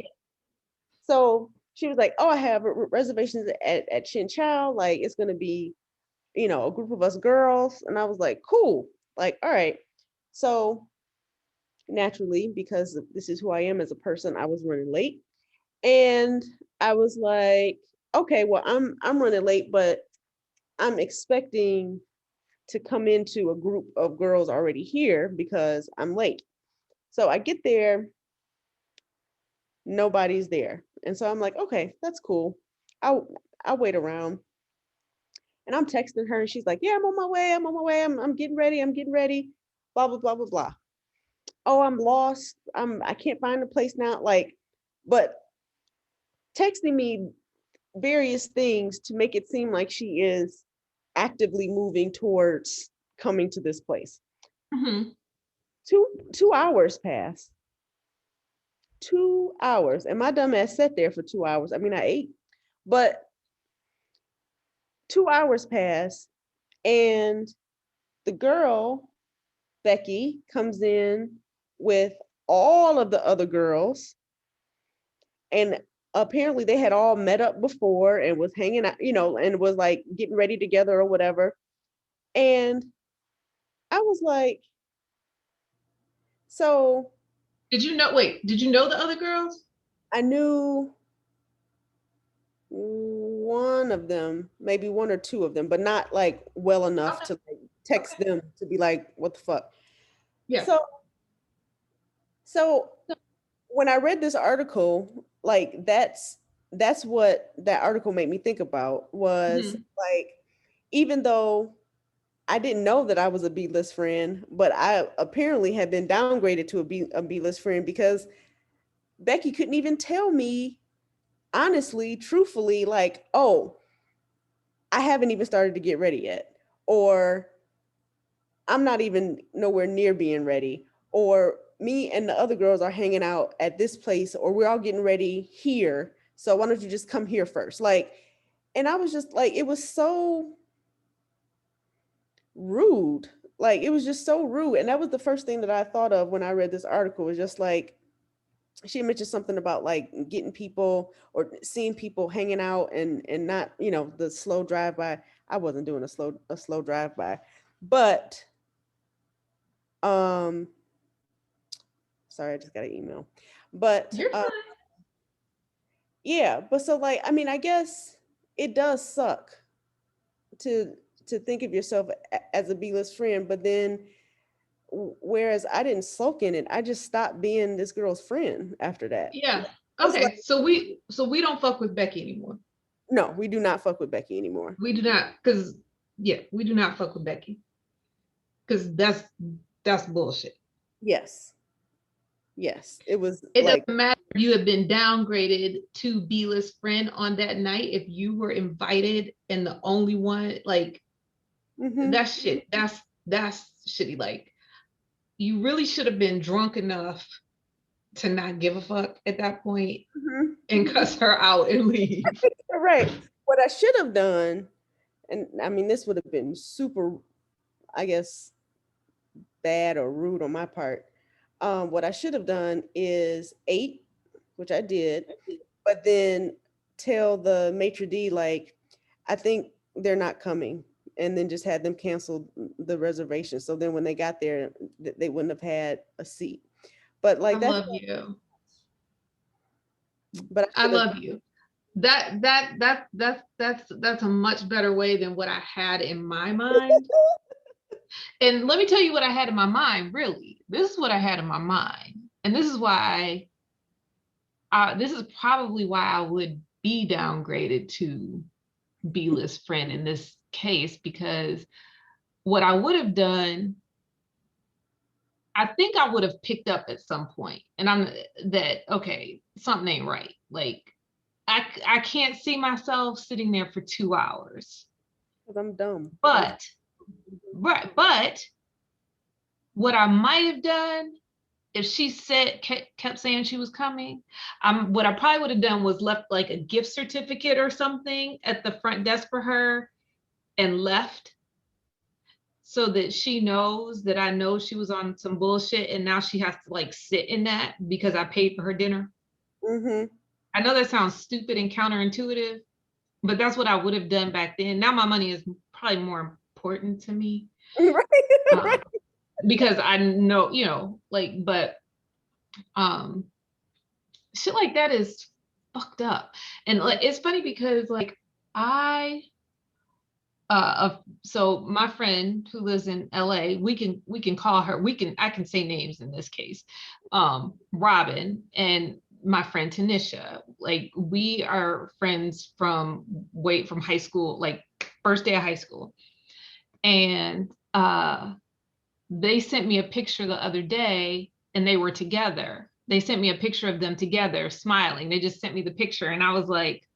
[SPEAKER 2] So she was like, oh, I have reservations at Chin Chow. Like, it's going to be, a group of us girls. And I was like, cool. Like, all right. So naturally, because this is who I am as a person, I was running late. And I was like, okay, well, I'm running late, but I'm expecting to come into a group of girls already here because I'm late. So I get there, nobody's there. And so I'm like, okay, that's cool. I'll wait around. And I'm texting her and she's like, yeah, I'm on my way. I'm on my way. I'm getting ready. I'm getting ready. Blah, blah, blah, blah, blah. Oh, I'm lost. I can't find a place now. Like, but texting me various things to make it seem like she is actively moving towards coming to this place.
[SPEAKER 1] Mhm.
[SPEAKER 2] 2 hours passed. 2 hours. And my dumb ass sat there for 2 hours. I mean, I ate, but 2 hours passed. And the girl, Becky, comes in with all of the other girls. And apparently they had all met up before and was hanging out, and was like getting ready together or whatever. And I was like, so
[SPEAKER 1] Did you know the other girls?
[SPEAKER 2] I knew one of them, maybe one or two of them, but not like well enough
[SPEAKER 1] Okay.
[SPEAKER 2] to like text
[SPEAKER 1] Okay.
[SPEAKER 2] them to be like, what the fuck?
[SPEAKER 1] Yeah.
[SPEAKER 2] So so when I read this article, like that's what that article made me think about, was
[SPEAKER 1] Mhm.
[SPEAKER 2] like, even though I didn't know that I was a B-list friend, but I apparently had been downgraded to a B-list friend because Becky couldn't even tell me honestly, truthfully, like, oh, I haven't even started to get ready yet, or I'm not even nowhere near being ready, or me and the other girls are hanging out at this place, or we're all getting ready here. So why don't you just come here first? Like, and I was just like, it was so rude. Like, it was just so rude. And that was the first thing that I thought of when I read this article, was just like, she mentioned something about like getting people or seeing people hanging out and not, the slow drive by. I wasn't doing a slow drive by, but um sorry, I just got an email. But
[SPEAKER 1] You're fine.
[SPEAKER 2] yeah, but so like, I mean, I guess it does suck to think of yourself as a B-list friend, but then whereas I didn't sulk in it, I just stopped being this girl's friend after that.
[SPEAKER 1] Yeah.
[SPEAKER 2] I was like,
[SPEAKER 1] Okay. So we don't fuck with Becky anymore.
[SPEAKER 2] no, we do not fuck with Becky anymore.
[SPEAKER 1] We do not, because yeah, we do not fuck with Becky. Because that's bullshit.
[SPEAKER 2] Yes. Yes. It was
[SPEAKER 1] It
[SPEAKER 2] like,
[SPEAKER 1] doesn't matter if you have been downgraded to B-list friend on that night. If you were invited and the only one, like,
[SPEAKER 2] mm-hmm,
[SPEAKER 1] that's shit. That's shitty. Like, you really should have been drunk enough to not give a fuck at that point
[SPEAKER 2] mm-hmm.
[SPEAKER 1] and cuss her out and leave.
[SPEAKER 2] Right. What I should have done, and I mean, this would have been super, I guess, bad or rude on my part. What I should have done is ate, which I did, but then tell the maitre d', like, I think they're not coming, and then just had them cancel the reservation. So then when they got there, they wouldn't have had a seat. But
[SPEAKER 1] I
[SPEAKER 2] like that's,
[SPEAKER 1] love you.
[SPEAKER 2] but I
[SPEAKER 1] I
[SPEAKER 2] should have.
[SPEAKER 1] love you. That's a much better way than what I had in my mind. And let me tell you what I had in my mind, really. This is what I had in my mind. And this is why this is probably why I would be downgraded to B-list friend in this case, because what I would have done, I think I would have picked up at some point, and I'm that okay, something ain't right. Like I can't see myself sitting there for 2 hours.
[SPEAKER 2] Because I'm dumb.
[SPEAKER 1] But but what I might have done if she said kept saying she was coming, what I probably would have done was left like a gift certificate or something at the front desk for her and left so that she knows that I know she was on some bullshit and now she has to like sit in that because I paid for her dinner.
[SPEAKER 2] Mm-hmm.
[SPEAKER 1] I know that sounds stupid and counterintuitive, but that's what I would have done back then. Now my money is probably more important to me,
[SPEAKER 2] Right.
[SPEAKER 1] um,
[SPEAKER 2] Right.
[SPEAKER 1] because I know, like, but shit like that is fucked up. And like, it's funny because like I so my friend who lives in LA, we can call her, I can say names in this case. Robin and my friend Tanisha, like we are friends from high school, like first day of high school. And they sent me a picture the other day and they were together. They sent me a picture of them together smiling. They just sent me the picture and I was like,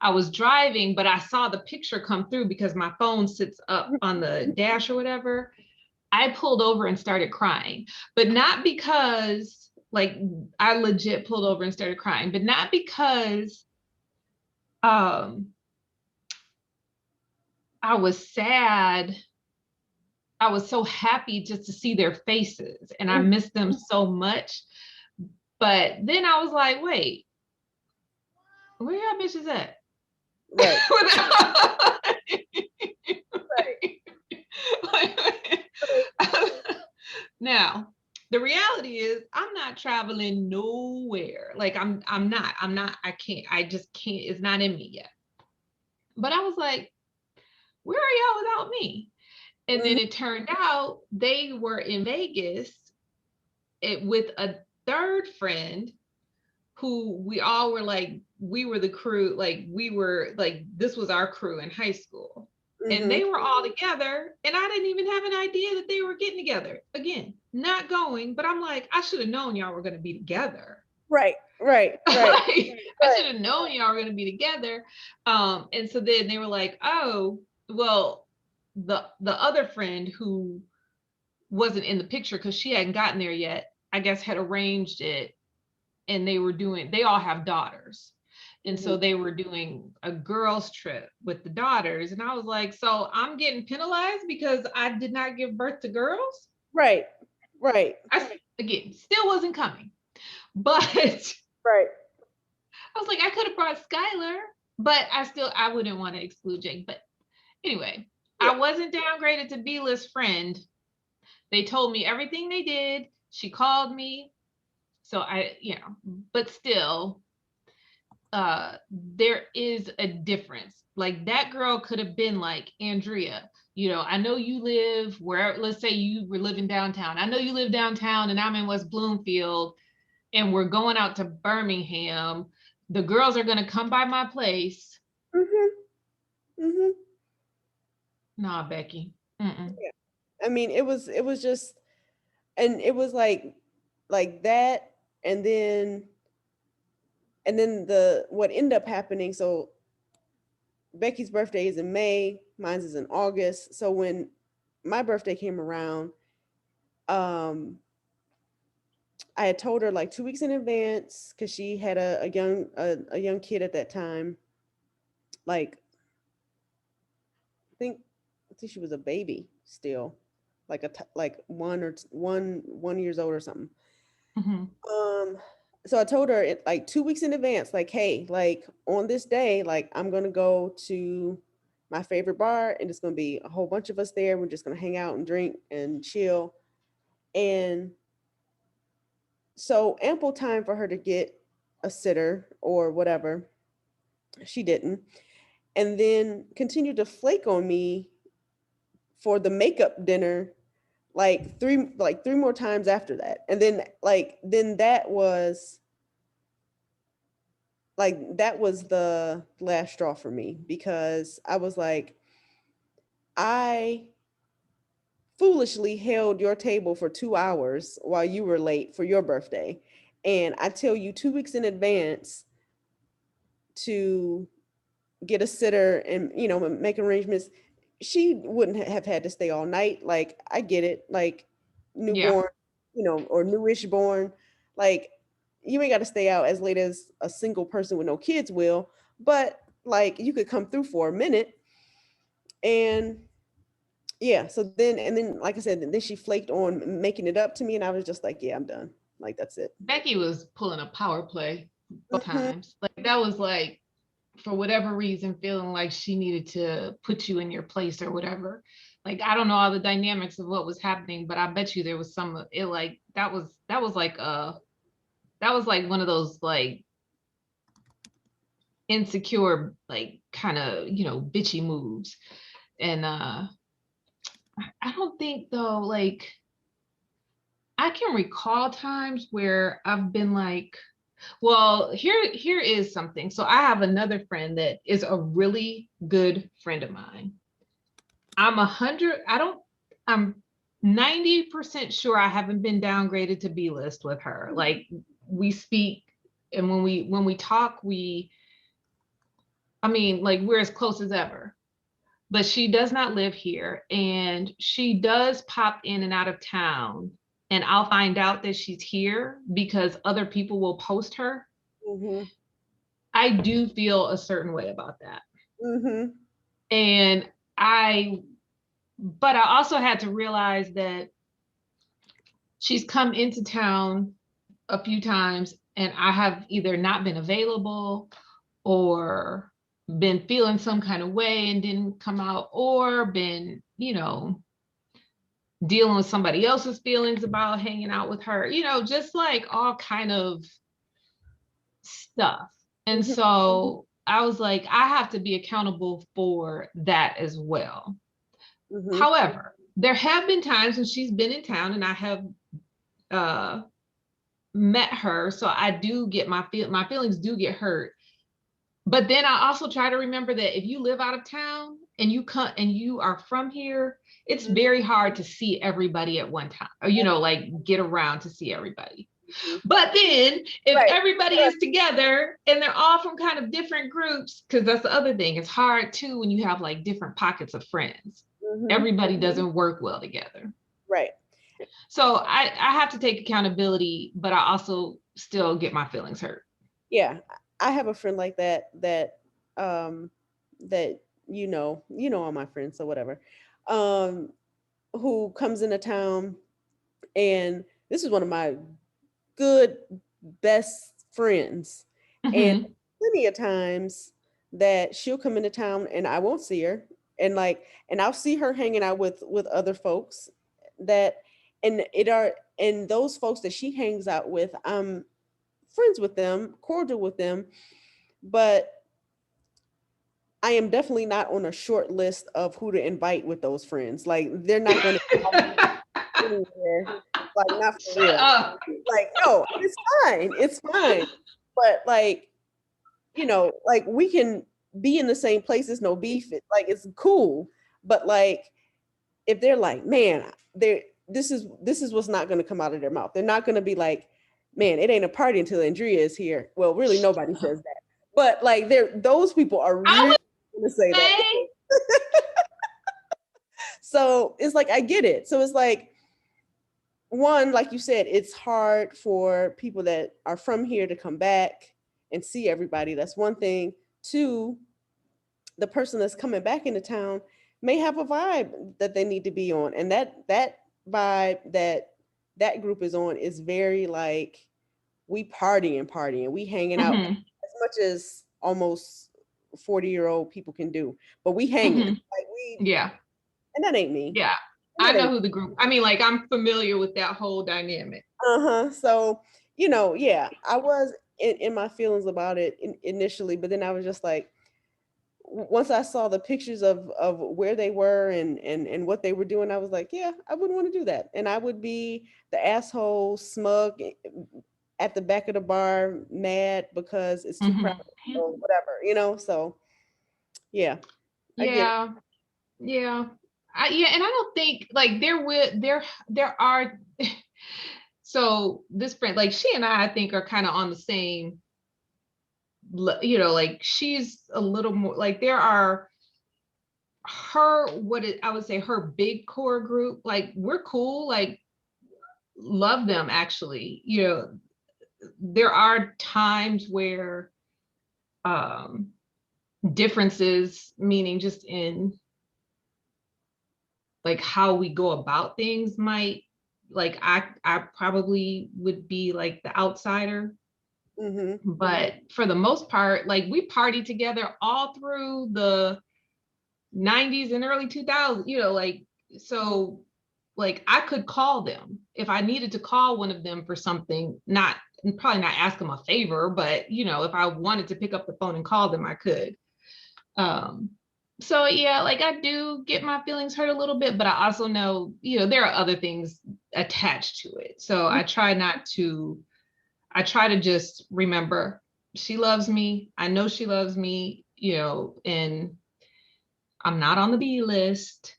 [SPEAKER 1] I was driving, but I saw the picture come through because my phone sits up on the dash or whatever. I pulled over and started crying, but not because like I legit pulled over and started crying, but not because um I was sad. I was so happy just to see their faces and I missed them so much. But then I was like, wait, where y'all bitches at?
[SPEAKER 2] Right.
[SPEAKER 1] Now, the reality is I'm not traveling nowhere. Like I can't, I just can't, it's not in me yet. But I was like, where are y'all without me? And then it turned out they were in Vegas with a third friend who we all were like, we were the crew, like we were like, this was our crew in high school. And they were all together, and I didn't even have an idea that they were getting together. Again, not going, but I'm like, I should have known y'all were going to be together.
[SPEAKER 2] Right.
[SPEAKER 1] Like, I should have known y'all were going to be together. And so then they were like, oh, well, the other friend who wasn't in the picture because she hadn't gotten there yet, I guess had arranged it, and they all have daughters. And so they were doing a girls trip with the daughters. And I was like, so I'm getting penalized because I did not give birth to girls?
[SPEAKER 2] Right.
[SPEAKER 1] Again, still wasn't coming. But
[SPEAKER 2] Right.
[SPEAKER 1] I was like, I could have brought Skylar, but I wouldn't want to exclude Jake. But anyway, I wasn't downgraded to B-list friend. They told me everything they did. She called me. So but still, there is a difference. Like that girl could have been like, Andrea, I know you live where, let's say you were living downtown. I know you live downtown and I'm in West Bloomfield and we're going out to Birmingham. The girls are going to come by my place. Nah, Becky.
[SPEAKER 2] Yeah. I mean, it was just, and it was like that. And then what ended up happening. So Becky's birthday is in May, mine's is in August. So when my birthday came around, I had told her like 2 weeks in advance because she had a young kid at that time. Like, I think she was a baby still, like like 1 years old or something. So I told her it like 2 weeks in advance, like, hey, like on this day, like I'm gonna go to my favorite bar and it's gonna be a whole bunch of us there. We're just gonna hang out and drink and chill. And so ample time for her to get a sitter or whatever. She didn't. And then continued to flake on me for the makeup dinner like three more times after that. And then that was the last straw for me, because I was like, I foolishly held your table for 2 hours while you were late for your birthday. And I tell you 2 weeks in advance to get a sitter and, make arrangements. She wouldn't have had to stay all night. Like, I get it. Like, newborn, or newish born. Like, you ain't got to stay out as late as a single person with no kids will. But, like, you could come through for a minute. And yeah, so then, like I said, then she flaked on making it up to me. And I was just like, yeah, I'm done. Like, that's it.
[SPEAKER 1] Becky was pulling a power play both times. Like that was like, for whatever reason, feeling like she needed to put you in your place or whatever. Like, I don't know all the dynamics of what was happening, but I bet you there was some it like that was like one of those like insecure, like kind of, bitchy moves. And I don't think though, like I can recall times where I've been like, well, here is something. So I have another friend that is a really good friend of mine. I'm 90% sure I haven't been downgraded to B-list with her. Like we speak, and when we talk, like we're as close as ever. but she does not live here. And she does pop in and out of town. And I'll find out that she's here because other people will post her.
[SPEAKER 2] Mm-hmm.
[SPEAKER 1] I do feel a certain way about that.
[SPEAKER 2] Mm-hmm.
[SPEAKER 1] And but I also had to realize that she's come into town a few times and I have either not been available or been feeling some kind of way and didn't come out, or been, dealing with somebody else's feelings about hanging out with her, just like all kind of stuff. And
[SPEAKER 2] Mm-hmm.
[SPEAKER 1] so I was like, I have to be accountable for that as well.
[SPEAKER 2] Mm-hmm.
[SPEAKER 1] However, there have been times when she's been in town and I have met her, so I do get my feelings do get hurt. But then I also try to remember that if you live out of town and you come and you are from here, it's
[SPEAKER 2] Mm-hmm.
[SPEAKER 1] very hard to see everybody at one time, or like get around to see everybody.
[SPEAKER 2] Mm-hmm.
[SPEAKER 1] But then if
[SPEAKER 2] Right.
[SPEAKER 1] everybody is together and they're all from kind of different groups, because that's the other thing, it's hard too when you have like different pockets of friends.
[SPEAKER 2] Mm-hmm.
[SPEAKER 1] Everybody doesn't work well together.
[SPEAKER 2] Right.
[SPEAKER 1] So I have to take accountability, but I also still get my feelings hurt.
[SPEAKER 2] Yeah. I have a friend like that all my friends, so whatever. Um, who comes into town, and this is one of my good best friends. And
[SPEAKER 1] Mm-hmm.
[SPEAKER 2] plenty of times that she'll come into town and I won't see her. And I'll see her hanging out with other folks that and those folks that she hangs out with, I'm friends with them, cordial with them, but I am definitely not on a short list of who to invite with those friends. Like they're not going to anywhere. Like not for
[SPEAKER 1] Shut
[SPEAKER 2] real.
[SPEAKER 1] up.
[SPEAKER 2] Like no, it's fine. It's fine. But like, like we can be in the same places, no beef. Like it's cool. But like if they're like, man, this is what's not going to come out of their mouth. They're not going to be like, man, it ain't a party until Andrea is here. Well, really nobody says that. But like those people are
[SPEAKER 1] I
[SPEAKER 2] really going to say
[SPEAKER 1] would
[SPEAKER 2] that.
[SPEAKER 1] say,
[SPEAKER 2] So it's like I get it. So it's like one, like you said, it's hard for people that are from here to come back and see everybody. That's one thing. Two, the person that's coming back into town may have a vibe that they need to be on, and that vibe that group is on is very like we partying, we hanging out
[SPEAKER 1] mm-hmm,
[SPEAKER 2] as much as almost 40-year-old people can do, but we hanging
[SPEAKER 1] mm-hmm.
[SPEAKER 2] like we,
[SPEAKER 1] Yeah,
[SPEAKER 2] and that ain't me.
[SPEAKER 1] yeah.
[SPEAKER 2] And
[SPEAKER 1] I
[SPEAKER 2] that
[SPEAKER 1] know
[SPEAKER 2] ain't
[SPEAKER 1] who the group, I mean, like I'm familiar with that whole dynamic.
[SPEAKER 2] uh-huh. So, yeah, I was in my feelings about it initially, but then I was just like, once I saw the pictures of where they were and what they were doing, I was like, yeah, I wouldn't want to do that. And I would be the asshole smug at the back of the bar, mad because it's too crowded
[SPEAKER 1] Mm-hmm.
[SPEAKER 2] or whatever. So yeah, I get it.
[SPEAKER 1] Yeah, yeah. Yeah, and I don't think like there are so this friend, like she and I think are kind of on the same, like she's a little more like there are I would say her big core group, like we're cool, like love them actually. There are times where um differences, meaning just in like how we go about things might, like I probably would be like the outsider,
[SPEAKER 2] Mm-hmm.
[SPEAKER 1] but for the most part, like we partied together all through the 90s and early 2000s, like so like I could call them if I needed to call one of them for something, not probably not ask them a favor, but if I wanted to pick up the phone and call them, I could. um so yeah, like I do get my feelings hurt a little bit, but I also know, there are other things attached to it. So I try to just remember she loves me. I know she loves me, and I'm not on the B list,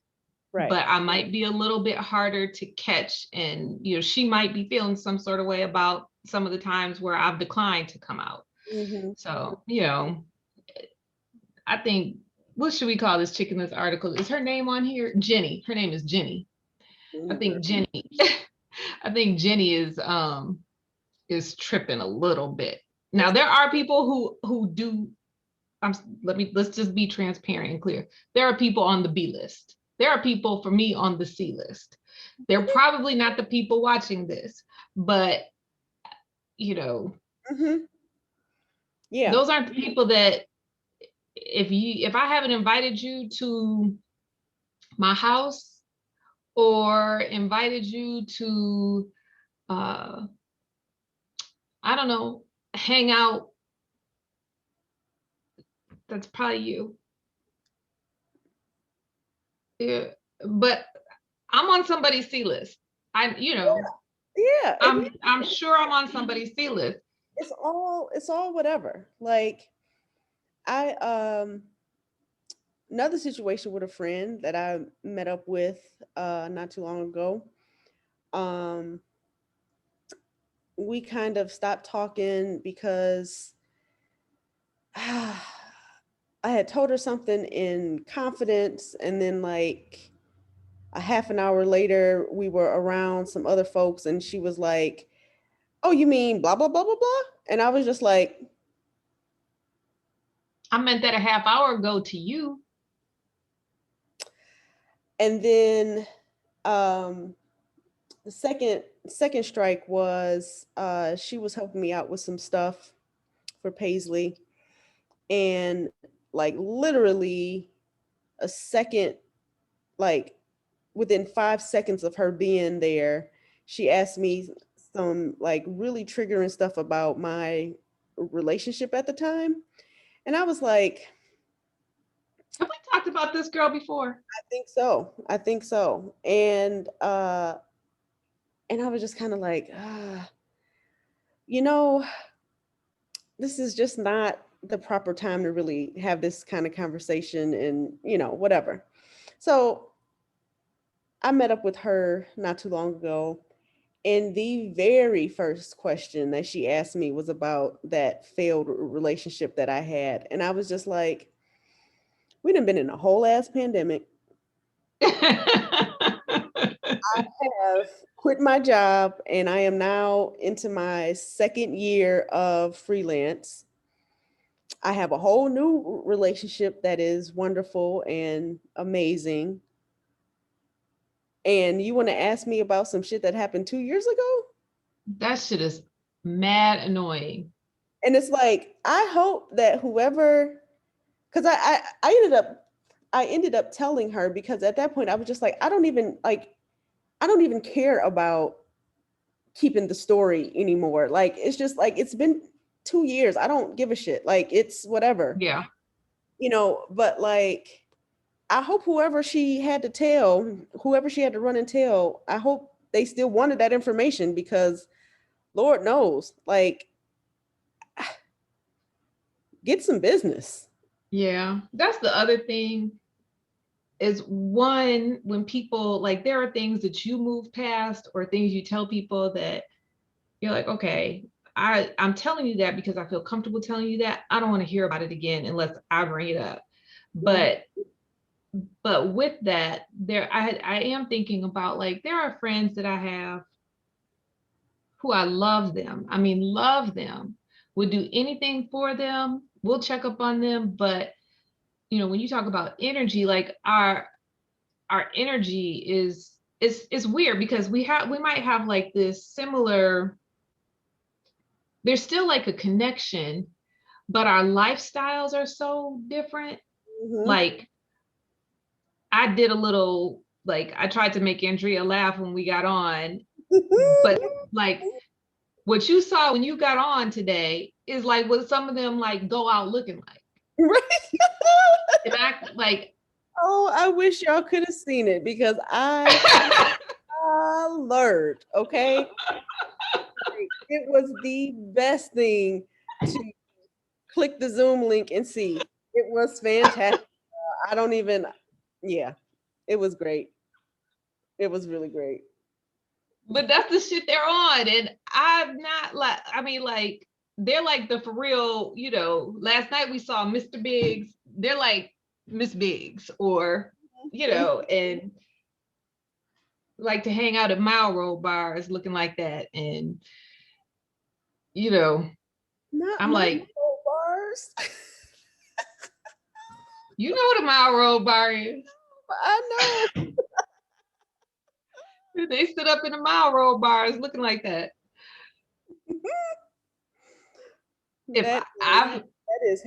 [SPEAKER 2] Right.
[SPEAKER 1] but I might be a little bit harder to catch. And, she might be feeling some sort of way about some of the times where I've declined to come out.
[SPEAKER 2] Mm-hmm.
[SPEAKER 1] So, I think what should we call this chick in this article? Is her name on here? Jenny. Her name is Jenny. I think Jenny. I think Jenny is tripping a little bit. Now there are people who do. Let's just be transparent and clear. There are people on the B list. There are people for me on the C list. They're probably not the people watching this, but you know,
[SPEAKER 2] yeah,
[SPEAKER 1] those aren't the people that if I haven't invited you to my house or invited you to I don't know, hang out, that's probably you. Yeah, but I'm on somebody's C list.
[SPEAKER 2] yeah.
[SPEAKER 1] I'm sure I'm on somebody's C list.
[SPEAKER 2] It's all whatever. Like I another situation with a friend that I met up with not too long ago. Um we kind of stopped talking because I had told her something in confidence, and then like a half an hour later we were around some other folks and she was like, "Oh, you mean blah blah blah blah blah?" And I was just like,
[SPEAKER 1] I meant that a half hour ago to you.
[SPEAKER 2] and then um the second strike was she was helping me out with some stuff for Paisley, and like literally a second, like within 5 seconds of her being there, she asked me some like really triggering stuff about my relationship at the time. And I was like,
[SPEAKER 1] Have we talked about this girl before?
[SPEAKER 2] I think so. I think so. And I was just kind of like, you know, this is just not the proper time to really have this kind of conversation and, whatever. So I met up with her not too long ago. And the very first question that she asked me was about that failed relationship that I had. And I was just like, we done been in a whole ass pandemic. I have quit my job and I am now into my second year of freelance. I have a whole new relationship that is wonderful and amazing. And you want to ask me about some shit that happened 2 years ago?
[SPEAKER 1] That shit is mad annoying.
[SPEAKER 2] And it's like, I hope that whoever, because I ended up telling her, because at that point I was just like, I don't even care about keeping the story anymore. Like it's just like it's been 2 years. I don't give a shit. Like it's whatever.
[SPEAKER 1] Yeah.
[SPEAKER 2] But like I hope whoever she had to run and tell, I hope they still wanted that information, because Lord knows, like get some business.
[SPEAKER 1] Yeah. That's the other thing is one, when people like there are things that you move past or things you tell people that you're like, okay, I'm telling you that because I feel comfortable telling you that. I don't want to hear about it again unless I bring it up. But with that, I am thinking about like there are friends that I have who I love them. I mean, love them, would do anything for them, we'll check up on them. But when you talk about energy, like our energy is weird because we might have like this similar, there's still like a connection, but our lifestyles are so different.
[SPEAKER 2] Mhm.
[SPEAKER 1] Like I did a little, like I tried to make Andrea laugh when we got on, but like what you saw when you got on today is like what some of them like go out looking like.
[SPEAKER 2] Right.
[SPEAKER 1] And act like
[SPEAKER 2] Oh, I wish y'all could have seen it, because I learned, okay? Like, it was the best thing to click the Zoom link and see. It was fantastic. I don't even, yeah, it was great. It was really great.
[SPEAKER 1] but that's the shit they're on. And I'm not like, I mean, like, they're like the for real, last night we saw Mr. Biggs. They're like Miss Biggs, or, and like to hang out at mile roll bars looking like that. And,
[SPEAKER 2] Not
[SPEAKER 1] I'm
[SPEAKER 2] my
[SPEAKER 1] like,
[SPEAKER 2] bars.
[SPEAKER 1] you know what a mile roll bar is?
[SPEAKER 2] I know.
[SPEAKER 1] They stood up in the mile roll bars looking like that. If
[SPEAKER 2] That is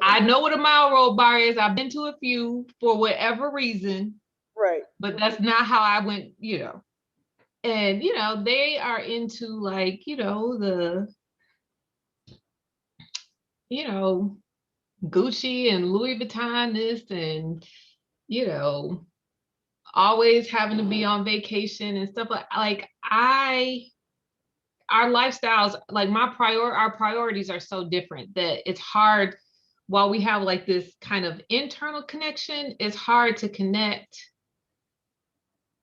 [SPEAKER 1] I know what a mile roll bar is. I've been to a few for whatever reason,
[SPEAKER 2] right.
[SPEAKER 1] but that's not how I went, And they are into like, the Gucci and Louis Vuitton this, and always having to be on vacation and stuff like our lifestyles, like our priorities are so different that it's hard. While we have like this kind of internal connection, it's hard to connect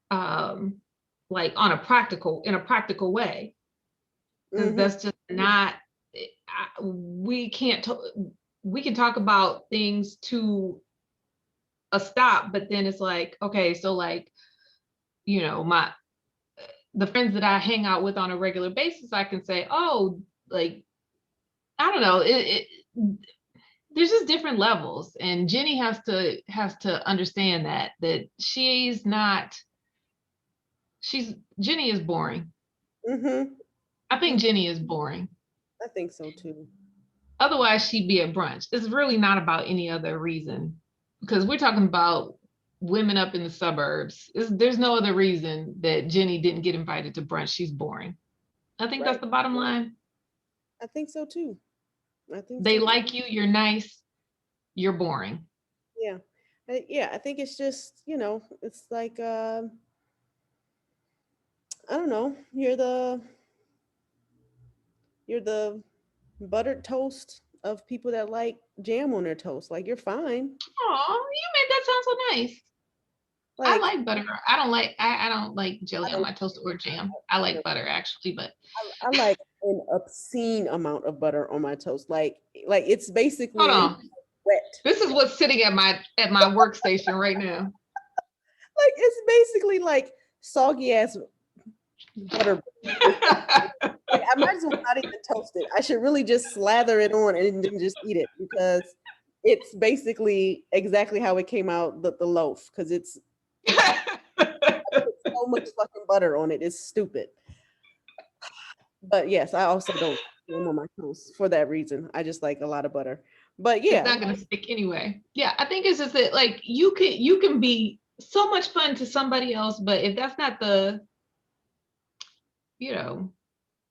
[SPEAKER 1] like in a practical way, because that's just not, we can't we can talk about things to a stop, but then it's like, okay, so like, the friends that I hang out with on a regular basis, I can say, oh, like, I don't know, there's just different levels, and Jenny has to understand that Jenny is boring. I think Jenny is boring.
[SPEAKER 2] I think so too.
[SPEAKER 1] Otherwise, she'd be at brunch. It's really not about any other reason, because we're talking about women up in the suburbs. There's no other reason that Jenny didn't get invited to brunch. She's boring. I think that's the bottom line.
[SPEAKER 2] I think so too.
[SPEAKER 1] They like you, you're nice, you're boring.
[SPEAKER 2] Yeah. Yeah, I think it's just, it's like, I don't know, you're the buttered toast of people that like jam on their toast. Like, you're fine.
[SPEAKER 1] Oh, you made that sound so nice. I like butter. I don't like jelly on my toast or jam. I like butter actually, but
[SPEAKER 2] I like an obscene amount of butter on my toast. Like it's basically
[SPEAKER 1] hold on.
[SPEAKER 2] Wet.
[SPEAKER 1] This is what's sitting at my workstation right now.
[SPEAKER 2] Like, it's basically like soggy ass butter. Like, I might as well not even toast it. I should really just slather it on and then just eat it, because it's basically exactly how it came out, the loaf, because it's so much fucking butter on it. It's stupid. But yes, I also don't jam on my toast for that reason. I just like a lot of butter. But yeah,
[SPEAKER 1] it's not gonna stick anyway. Yeah, I think it's just that, like, you can be so much fun to somebody else, but if that's not the,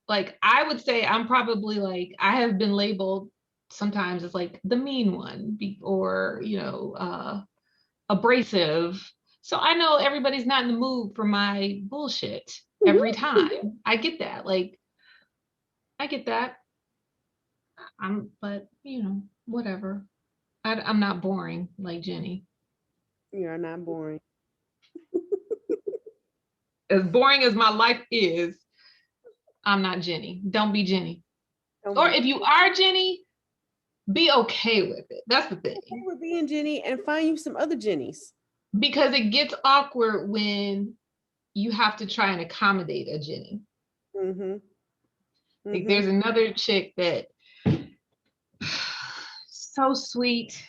[SPEAKER 1] like, I would say I'm probably, like, I have been labeled sometimes as like the mean one, or abrasive. So I know everybody's not in the mood for my bullshit every time. I get that. Like, I get that. But whatever. I'm not boring like Jenny.
[SPEAKER 2] you are not boring.
[SPEAKER 1] As boring as my life is, I'm not Jenny. Don't be Jenny. Or if you are Jenny, be okay with it. That's the thing.
[SPEAKER 2] Okay with being Jenny, and find you some other Jennies.
[SPEAKER 1] Because it gets awkward when you have to try and accommodate a Jenny. Like, there's another chick that so sweet,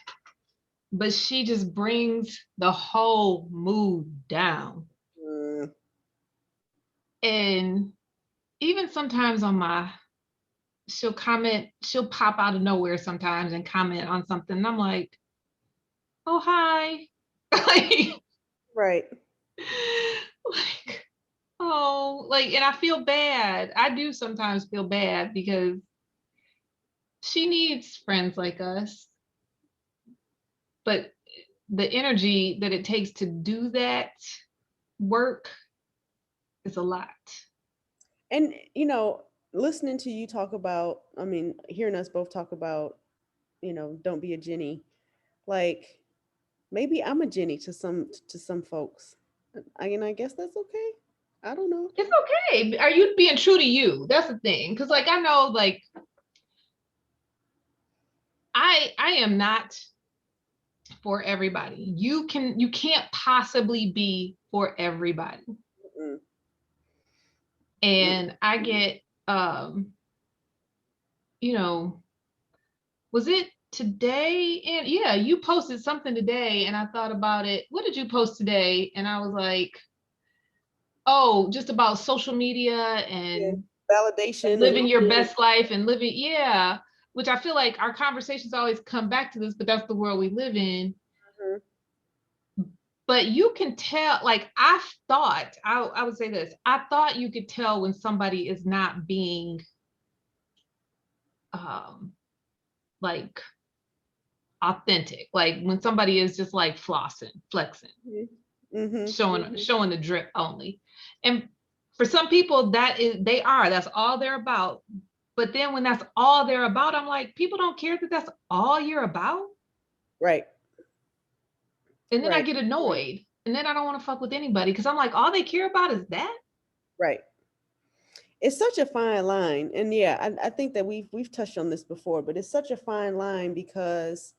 [SPEAKER 1] but she just brings the whole mood down. And even sometimes she'll pop out of nowhere sometimes and comment on something. And I'm like, oh, hi.
[SPEAKER 2] Right.
[SPEAKER 1] Like, oh, like, and I feel bad. I do sometimes feel bad, because she needs friends like us. But the energy that it takes to do that work is a lot.
[SPEAKER 2] And, listening to you talk about, hearing us both talk about, don't be a Jenny. Like, maybe I'm a Jenny to some folks. I guess that's okay. I don't know.
[SPEAKER 1] It's okay. Are you being true to you? That's the thing. Because, like, I know, like, I am not for everybody. You can't possibly be for everybody.
[SPEAKER 2] Mm-mm. Mm-mm.
[SPEAKER 1] And I get you know, was it today? And yeah, you posted something today and I thought about it. What did you post today? And I was like, oh, just about social media
[SPEAKER 2] Yeah.
[SPEAKER 1] and
[SPEAKER 2] Validation and
[SPEAKER 1] living your best life and living, yeah, which I feel like our conversations always come back to this, but that's the world we live in.
[SPEAKER 2] mhm.
[SPEAKER 1] But you can tell, like I would say this, I thought you could tell when somebody is not being um like authentic, like when somebody is just like flossing, flexing,
[SPEAKER 2] Mhm. Mhm.
[SPEAKER 1] showing the drip only. And for some people that's all they're about. But then when that's all they're about, I'm like, people don't care that that's all you're about.
[SPEAKER 2] Right.
[SPEAKER 1] And then I
[SPEAKER 2] Right.
[SPEAKER 1] get annoyed. And then I don't want to fuck with anybody because I'm like, all they care about is that.
[SPEAKER 2] Right. It's such a fine line, and yeah, I think that we've touched on this before, but it's such a fine line because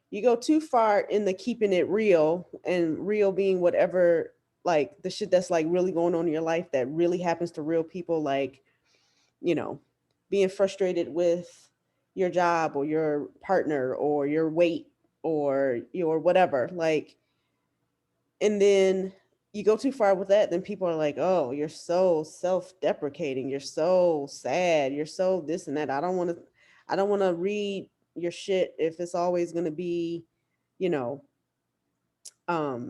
[SPEAKER 2] you go too far in the keeping it real, and real being whatever, like the shit that's like really going on in your life that really happens to real people, like, you know, being frustrated with your job or your partner or your weight or your whatever, like, and then you go too far with that, then people are like, oh, you're so self-deprecating, you're so sad, you're so this and that. I don't want to read your shit if it's always going to be, you know,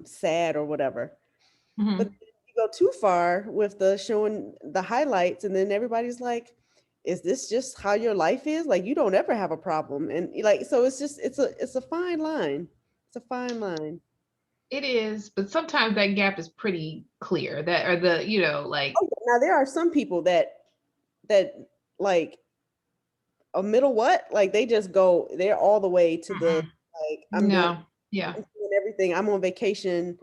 [SPEAKER 2] sad or whatever. But
[SPEAKER 1] Mhm.
[SPEAKER 2] you go too far with the showing the highlights, and then everybody's like, is this just how your life is? Like, you don't ever have a problem. And like, so it's a fine line. It's a fine line.
[SPEAKER 1] It is, but sometimes that gap is pretty clear. That or the, like,
[SPEAKER 2] Oh, yeah. Now there are some people that like a middle what? Like they just go, they're all the way to the,
[SPEAKER 1] mm-mm,
[SPEAKER 2] like,
[SPEAKER 1] no, yeah,
[SPEAKER 2] I'm doing everything. I'm on vacation,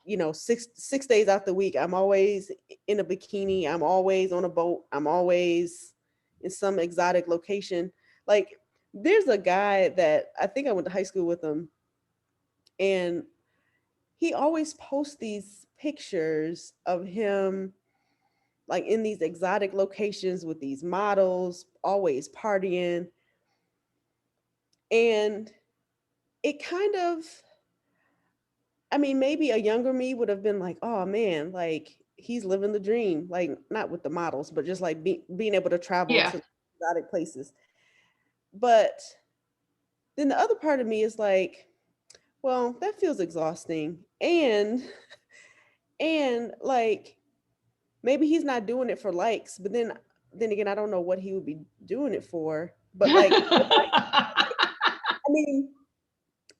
[SPEAKER 2] 6 days out the week. I'm always in a bikini. I'm always on a boat. I'm always in some exotic location. Like there's a guy that I think I went to high school with him, and he always posts these pictures of him like in these exotic locations with these models, always partying. And it kind of, I mean, maybe a younger me would have been like, oh man, like he's living the dream, like not with the models, but just like being able to travel
[SPEAKER 1] yeah.
[SPEAKER 2] to exotic places. But then the other part of me is like, well, that feels exhausting. And like maybe he's not doing it for likes, but then again, I don't know what he would be doing it for. But like,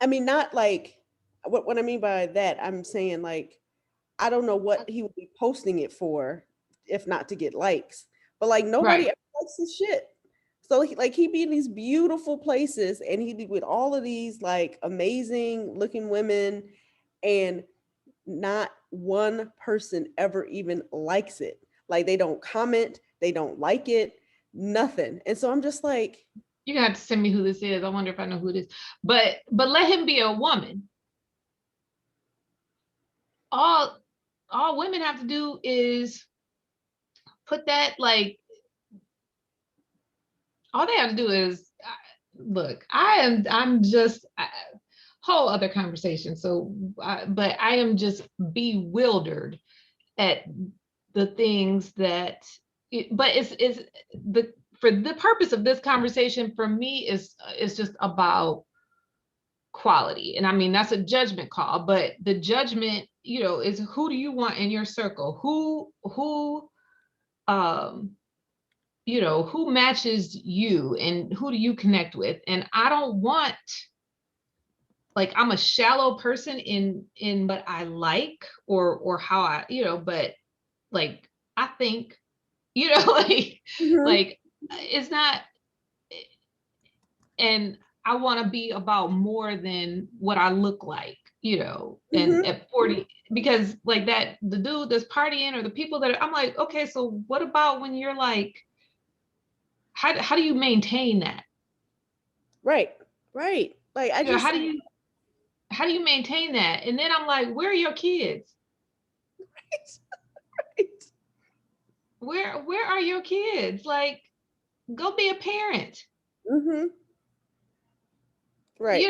[SPEAKER 2] I mean, not like what I mean by that. I'm saying like I don't know what he would be posting it for, if not to get likes. But like nobody
[SPEAKER 1] Right.
[SPEAKER 2] ever likes his shit. So he be in these beautiful places, and he be with all of these like amazing looking women, and not one person ever even likes it. Like they don't comment, they don't like it, nothing. And so I'm just like,
[SPEAKER 1] You're gonna have to send me who this is. I wonder if I know who it is. But let him be a woman. All all women have to do is put that, like, all they have to do is look. I'm just whole other conversation. So, but I am just bewildered at the things that. But it's the for the purpose of this conversation for me is just about quality. And I mean, that's a judgment call, but the judgment, is who do you want in your circle? Um, who matches you and who do you connect with? And I don't want, like, I'm a shallow person in what I like or how I, but like I think, like
[SPEAKER 2] mhm,
[SPEAKER 1] like it's not, and I want to be about more than what I look like, and
[SPEAKER 2] mhm,
[SPEAKER 1] at 40, because like that, the dude that's partying or the people that I'm like, okay, so what about when you're like, how do you maintain that?
[SPEAKER 2] right, right. Like I just
[SPEAKER 1] How do you? how do you maintain that? And then I'm like, where are your kids?
[SPEAKER 2] Right.
[SPEAKER 1] Where are your kids? Like, go be a parent.
[SPEAKER 2] Mm-hmm. Right.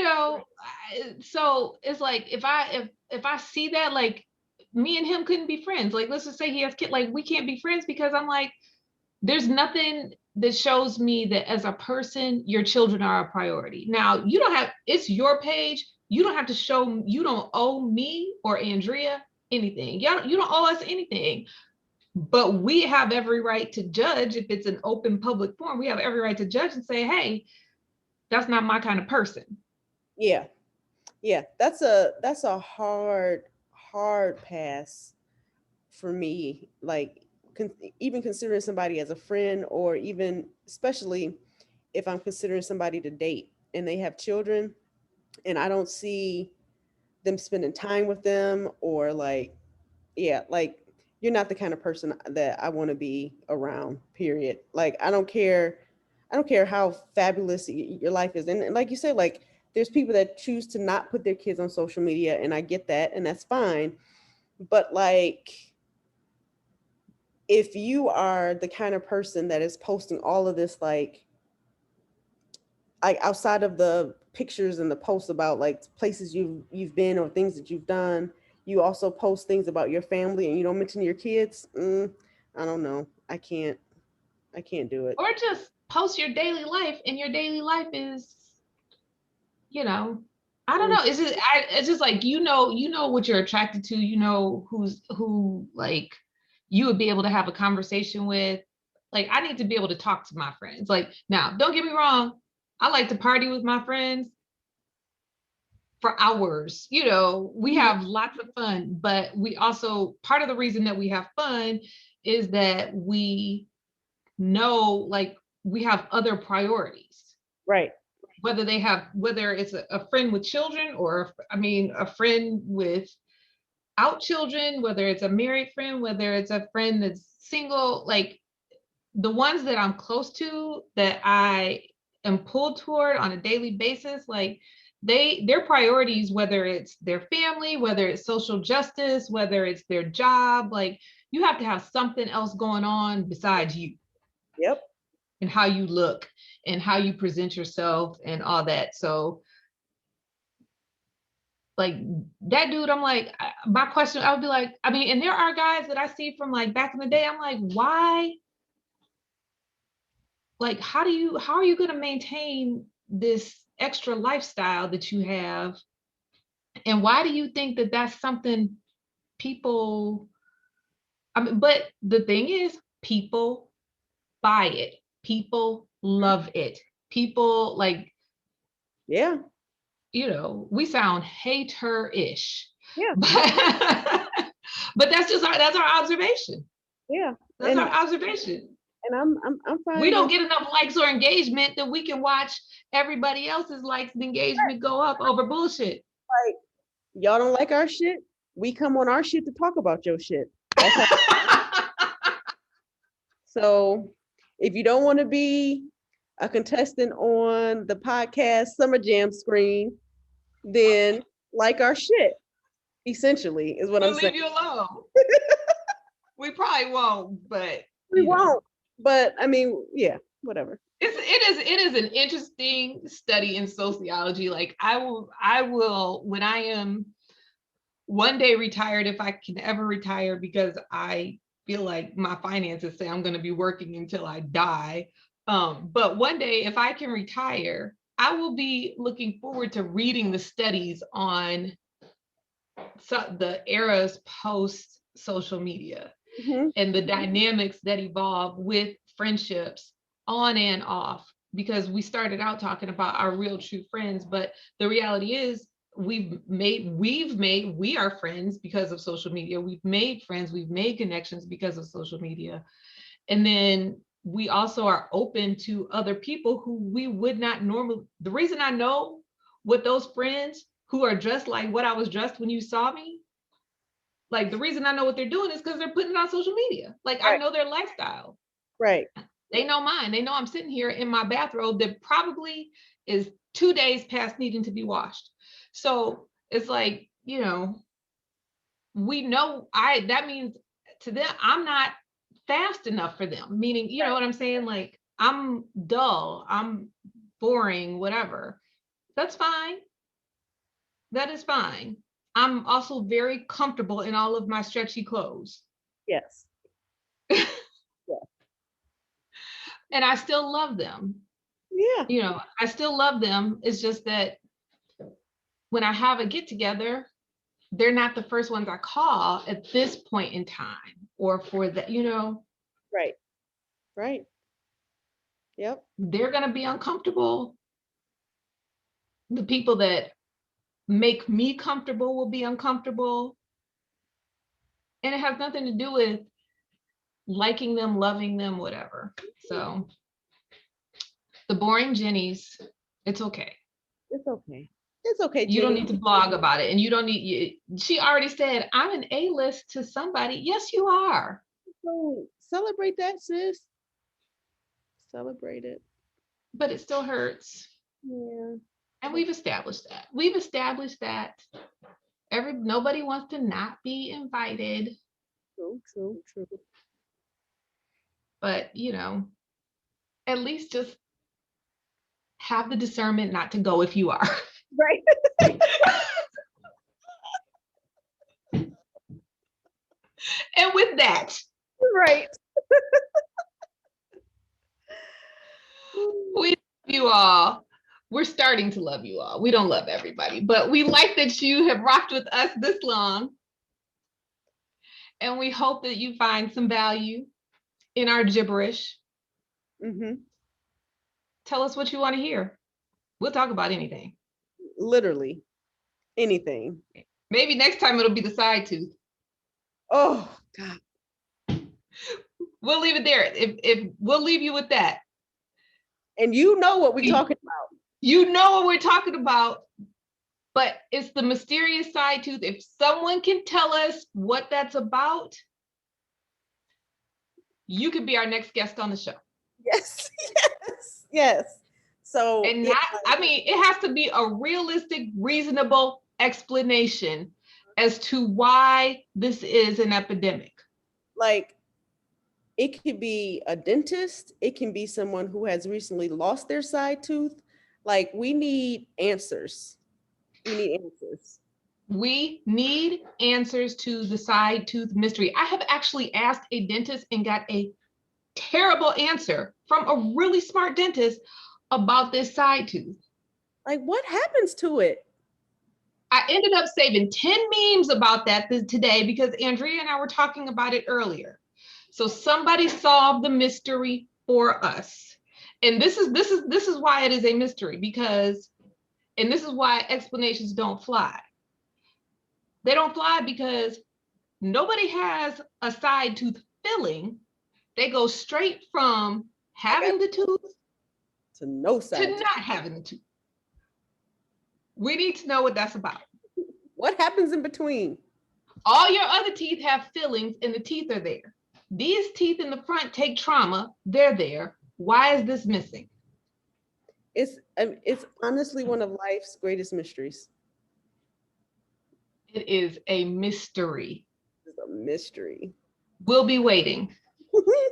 [SPEAKER 1] So it's like if I see that, like, me and him couldn't be friends. Like, let's just say he has kids, like, we can't be friends because I'm like, there's nothing that shows me that as a person your children are a priority. Now, you don't have, it's your page, you don't have to show, you don't owe me or Andrea anything. You don't owe us anything, but we have every right to judge. If it's an open public forum, we have every right to judge and say, hey, that's not my kind of person.
[SPEAKER 2] Yeah. Yeah. That's a hard pass for me. Like, even considering somebody as a friend, or even especially if I'm considering somebody to date and they have children and I don't see them spending time with them, or like, yeah, like, you're not the kind of person that I want to be around, period. Like, I don't care how fabulous your life is. And like you said, like, there's people that choose to not put their kids on social media, and I get that, and that's fine. But like, if you are the kind of person that is posting all of this, like outside of the pictures and the posts about like places you've been or things that you've done, you also post things about your family and you don't mention your kids. I don't know. I can't do it.
[SPEAKER 1] Or just post your daily life, and your daily life is, you know, I don't
[SPEAKER 2] Mm,
[SPEAKER 1] know. It's just like, you know what you're attracted to, who, like, you would be able to have a conversation with. Like, I need to be able to talk to my friends. Like, now, don't get me wrong, I like to party with my friends for hours. We
[SPEAKER 2] mhm.
[SPEAKER 1] have lots of fun, but we also, part of the reason that we have fun is that we know, like, we have other priorities,
[SPEAKER 2] Right.
[SPEAKER 1] whether it's a friend with children, or I mean a friend without children, whether it's a married friend, whether it's a friend that's single. Like, the ones that I'm close to, that I am pulled toward on a daily basis, like, their priorities, whether it's their family, whether it's social justice, whether it's their job, like, you have to have something else going on besides you,
[SPEAKER 2] Yep.
[SPEAKER 1] and how you look, and how you present yourself, and all that. So, like, that dude, I'm like, my question, I would be like, I mean, and there are guys that I see from, like, back in the day, I'm like, why? Like, how are you going to maintain this extra lifestyle that you have? And why do you think that that's something people, I mean, but the thing is, people buy it, people love it, people, like,
[SPEAKER 2] Yeah.
[SPEAKER 1] we sound hater-ish,
[SPEAKER 2] Yeah.
[SPEAKER 1] but but that's our observation.
[SPEAKER 2] Yeah.
[SPEAKER 1] That's our observation.
[SPEAKER 2] And I'm
[SPEAKER 1] We
[SPEAKER 2] fine
[SPEAKER 1] don't
[SPEAKER 2] with,
[SPEAKER 1] get enough likes or engagement that we can watch everybody else's likes and engagement go up over bullshit.
[SPEAKER 2] like, y'all don't like our shit. We come on our shit to talk about your shit. That's how. So if you don't want to be a contestant on the podcast Summer Jam screen, then like our shit, essentially, is what I'm
[SPEAKER 1] We'll
[SPEAKER 2] saying.
[SPEAKER 1] leave you alone. We probably won't, but
[SPEAKER 2] We won't. But I mean, yeah, whatever.
[SPEAKER 1] it is an interesting study in sociology. Like, I will when I am one day retired, if I can ever retire, because I feel like my finances say I'm going to be working until I die. But one day, if I can retire, I will be looking forward to reading the studies on the eras post social media,
[SPEAKER 2] Hmm.
[SPEAKER 1] and the dynamics that evolve with friendships on and off, because we started out talking about our real true friends, but the reality is, we are friends because of social media. We've made friends, we've made connections because of social media. And then we also are open to other people who we would not normally. The reason I know what those friends who are dressed like what I was dressed when you saw me, like, the reason I know what they're doing is because they're putting it on social media. Like, I
[SPEAKER 2] Right.
[SPEAKER 1] know their lifestyle.
[SPEAKER 2] Right.
[SPEAKER 1] They know mine. They know I'm sitting here in my bathrobe that probably is 2 days past needing to be washed. So It's like, we know that means to them, I'm not fast enough for them. Meaning, you know what I'm saying? Like, I'm dull, I'm boring, whatever. That's fine. That is fine. I'm also very comfortable in all of my stretchy clothes.
[SPEAKER 2] Yes. Yeah.
[SPEAKER 1] And I still love them.
[SPEAKER 2] Yeah.
[SPEAKER 1] I still love them. It's just that when I have a get together, they're not the first ones I call at this point in time or for that,
[SPEAKER 2] Right. Right. Yep.
[SPEAKER 1] they're going to be uncomfortable. The people that make me comfortable will be uncomfortable. And it has nothing to do with liking them, loving them, whatever. So the boring Jennies, it's okay.
[SPEAKER 2] It's okay. It's okay,
[SPEAKER 1] You don't
[SPEAKER 2] Jenny.
[SPEAKER 1] need to blog about it. And you don't need, she already said, I'm an A-list to somebody. Yes, you are.
[SPEAKER 2] So celebrate that, sis. Celebrate it.
[SPEAKER 1] But it still hurts.
[SPEAKER 2] Yeah.
[SPEAKER 1] And we've established that. Nobody wants to not be invited.
[SPEAKER 2] True.
[SPEAKER 1] But, at least just have the discernment not to go if you are.
[SPEAKER 2] Right.
[SPEAKER 1] And with that,
[SPEAKER 2] Right.
[SPEAKER 1] we love you all. We're starting to love you all. We don't love everybody, but we like that you have rocked with us this long. And we hope that you find some value in our gibberish.
[SPEAKER 2] Mm-hmm.
[SPEAKER 1] Tell us what you want to hear. We'll talk about anything.
[SPEAKER 2] Literally anything.
[SPEAKER 1] Maybe next time it'll be the side tooth.
[SPEAKER 2] Oh God.
[SPEAKER 1] We'll leave it there. If we'll leave you with that.
[SPEAKER 2] And you know what we're talking about.
[SPEAKER 1] You know what we're talking about, but it's the mysterious side tooth. If someone can tell us what that's about, you could be our next guest on the show.
[SPEAKER 2] Yes. Yes. So,
[SPEAKER 1] And not, it has to be a realistic, reasonable explanation as to why this is an epidemic.
[SPEAKER 2] Like, it could be a dentist. It can be someone who has recently lost their side tooth. Like, we need answers.
[SPEAKER 1] We need answers to the side tooth mystery. I have actually asked a dentist and got a terrible answer from a really smart dentist about this side tooth.
[SPEAKER 2] Like, what happens to it?
[SPEAKER 1] I ended up saving 10 memes about that today because Andrea and I were talking about it earlier. So somebody solved the mystery for us. And this is why it is a mystery, because, and this is why explanations don't fly. They don't fly because nobody has a side tooth filling. They go straight from having the tooth
[SPEAKER 2] to no side
[SPEAKER 1] to not having the tooth. We need to know what that's about.
[SPEAKER 2] What happens in between?
[SPEAKER 1] All your other teeth have fillings and the teeth are there. These teeth in the front take trauma. They're there. Why is this missing?
[SPEAKER 2] It's honestly one of life's greatest mysteries.
[SPEAKER 1] It is a mystery.
[SPEAKER 2] It's a mystery.
[SPEAKER 1] We'll be waiting.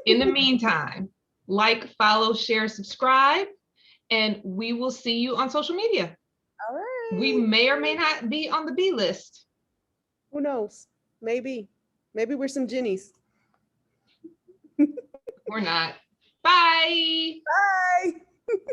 [SPEAKER 1] In the meantime, like, follow, share, subscribe, and we will see you on social media.
[SPEAKER 2] All right.
[SPEAKER 1] We may or may not be on the B list.
[SPEAKER 2] Who knows? Maybe we're some Jennies.
[SPEAKER 1] We're not. Bye.
[SPEAKER 2] Bye.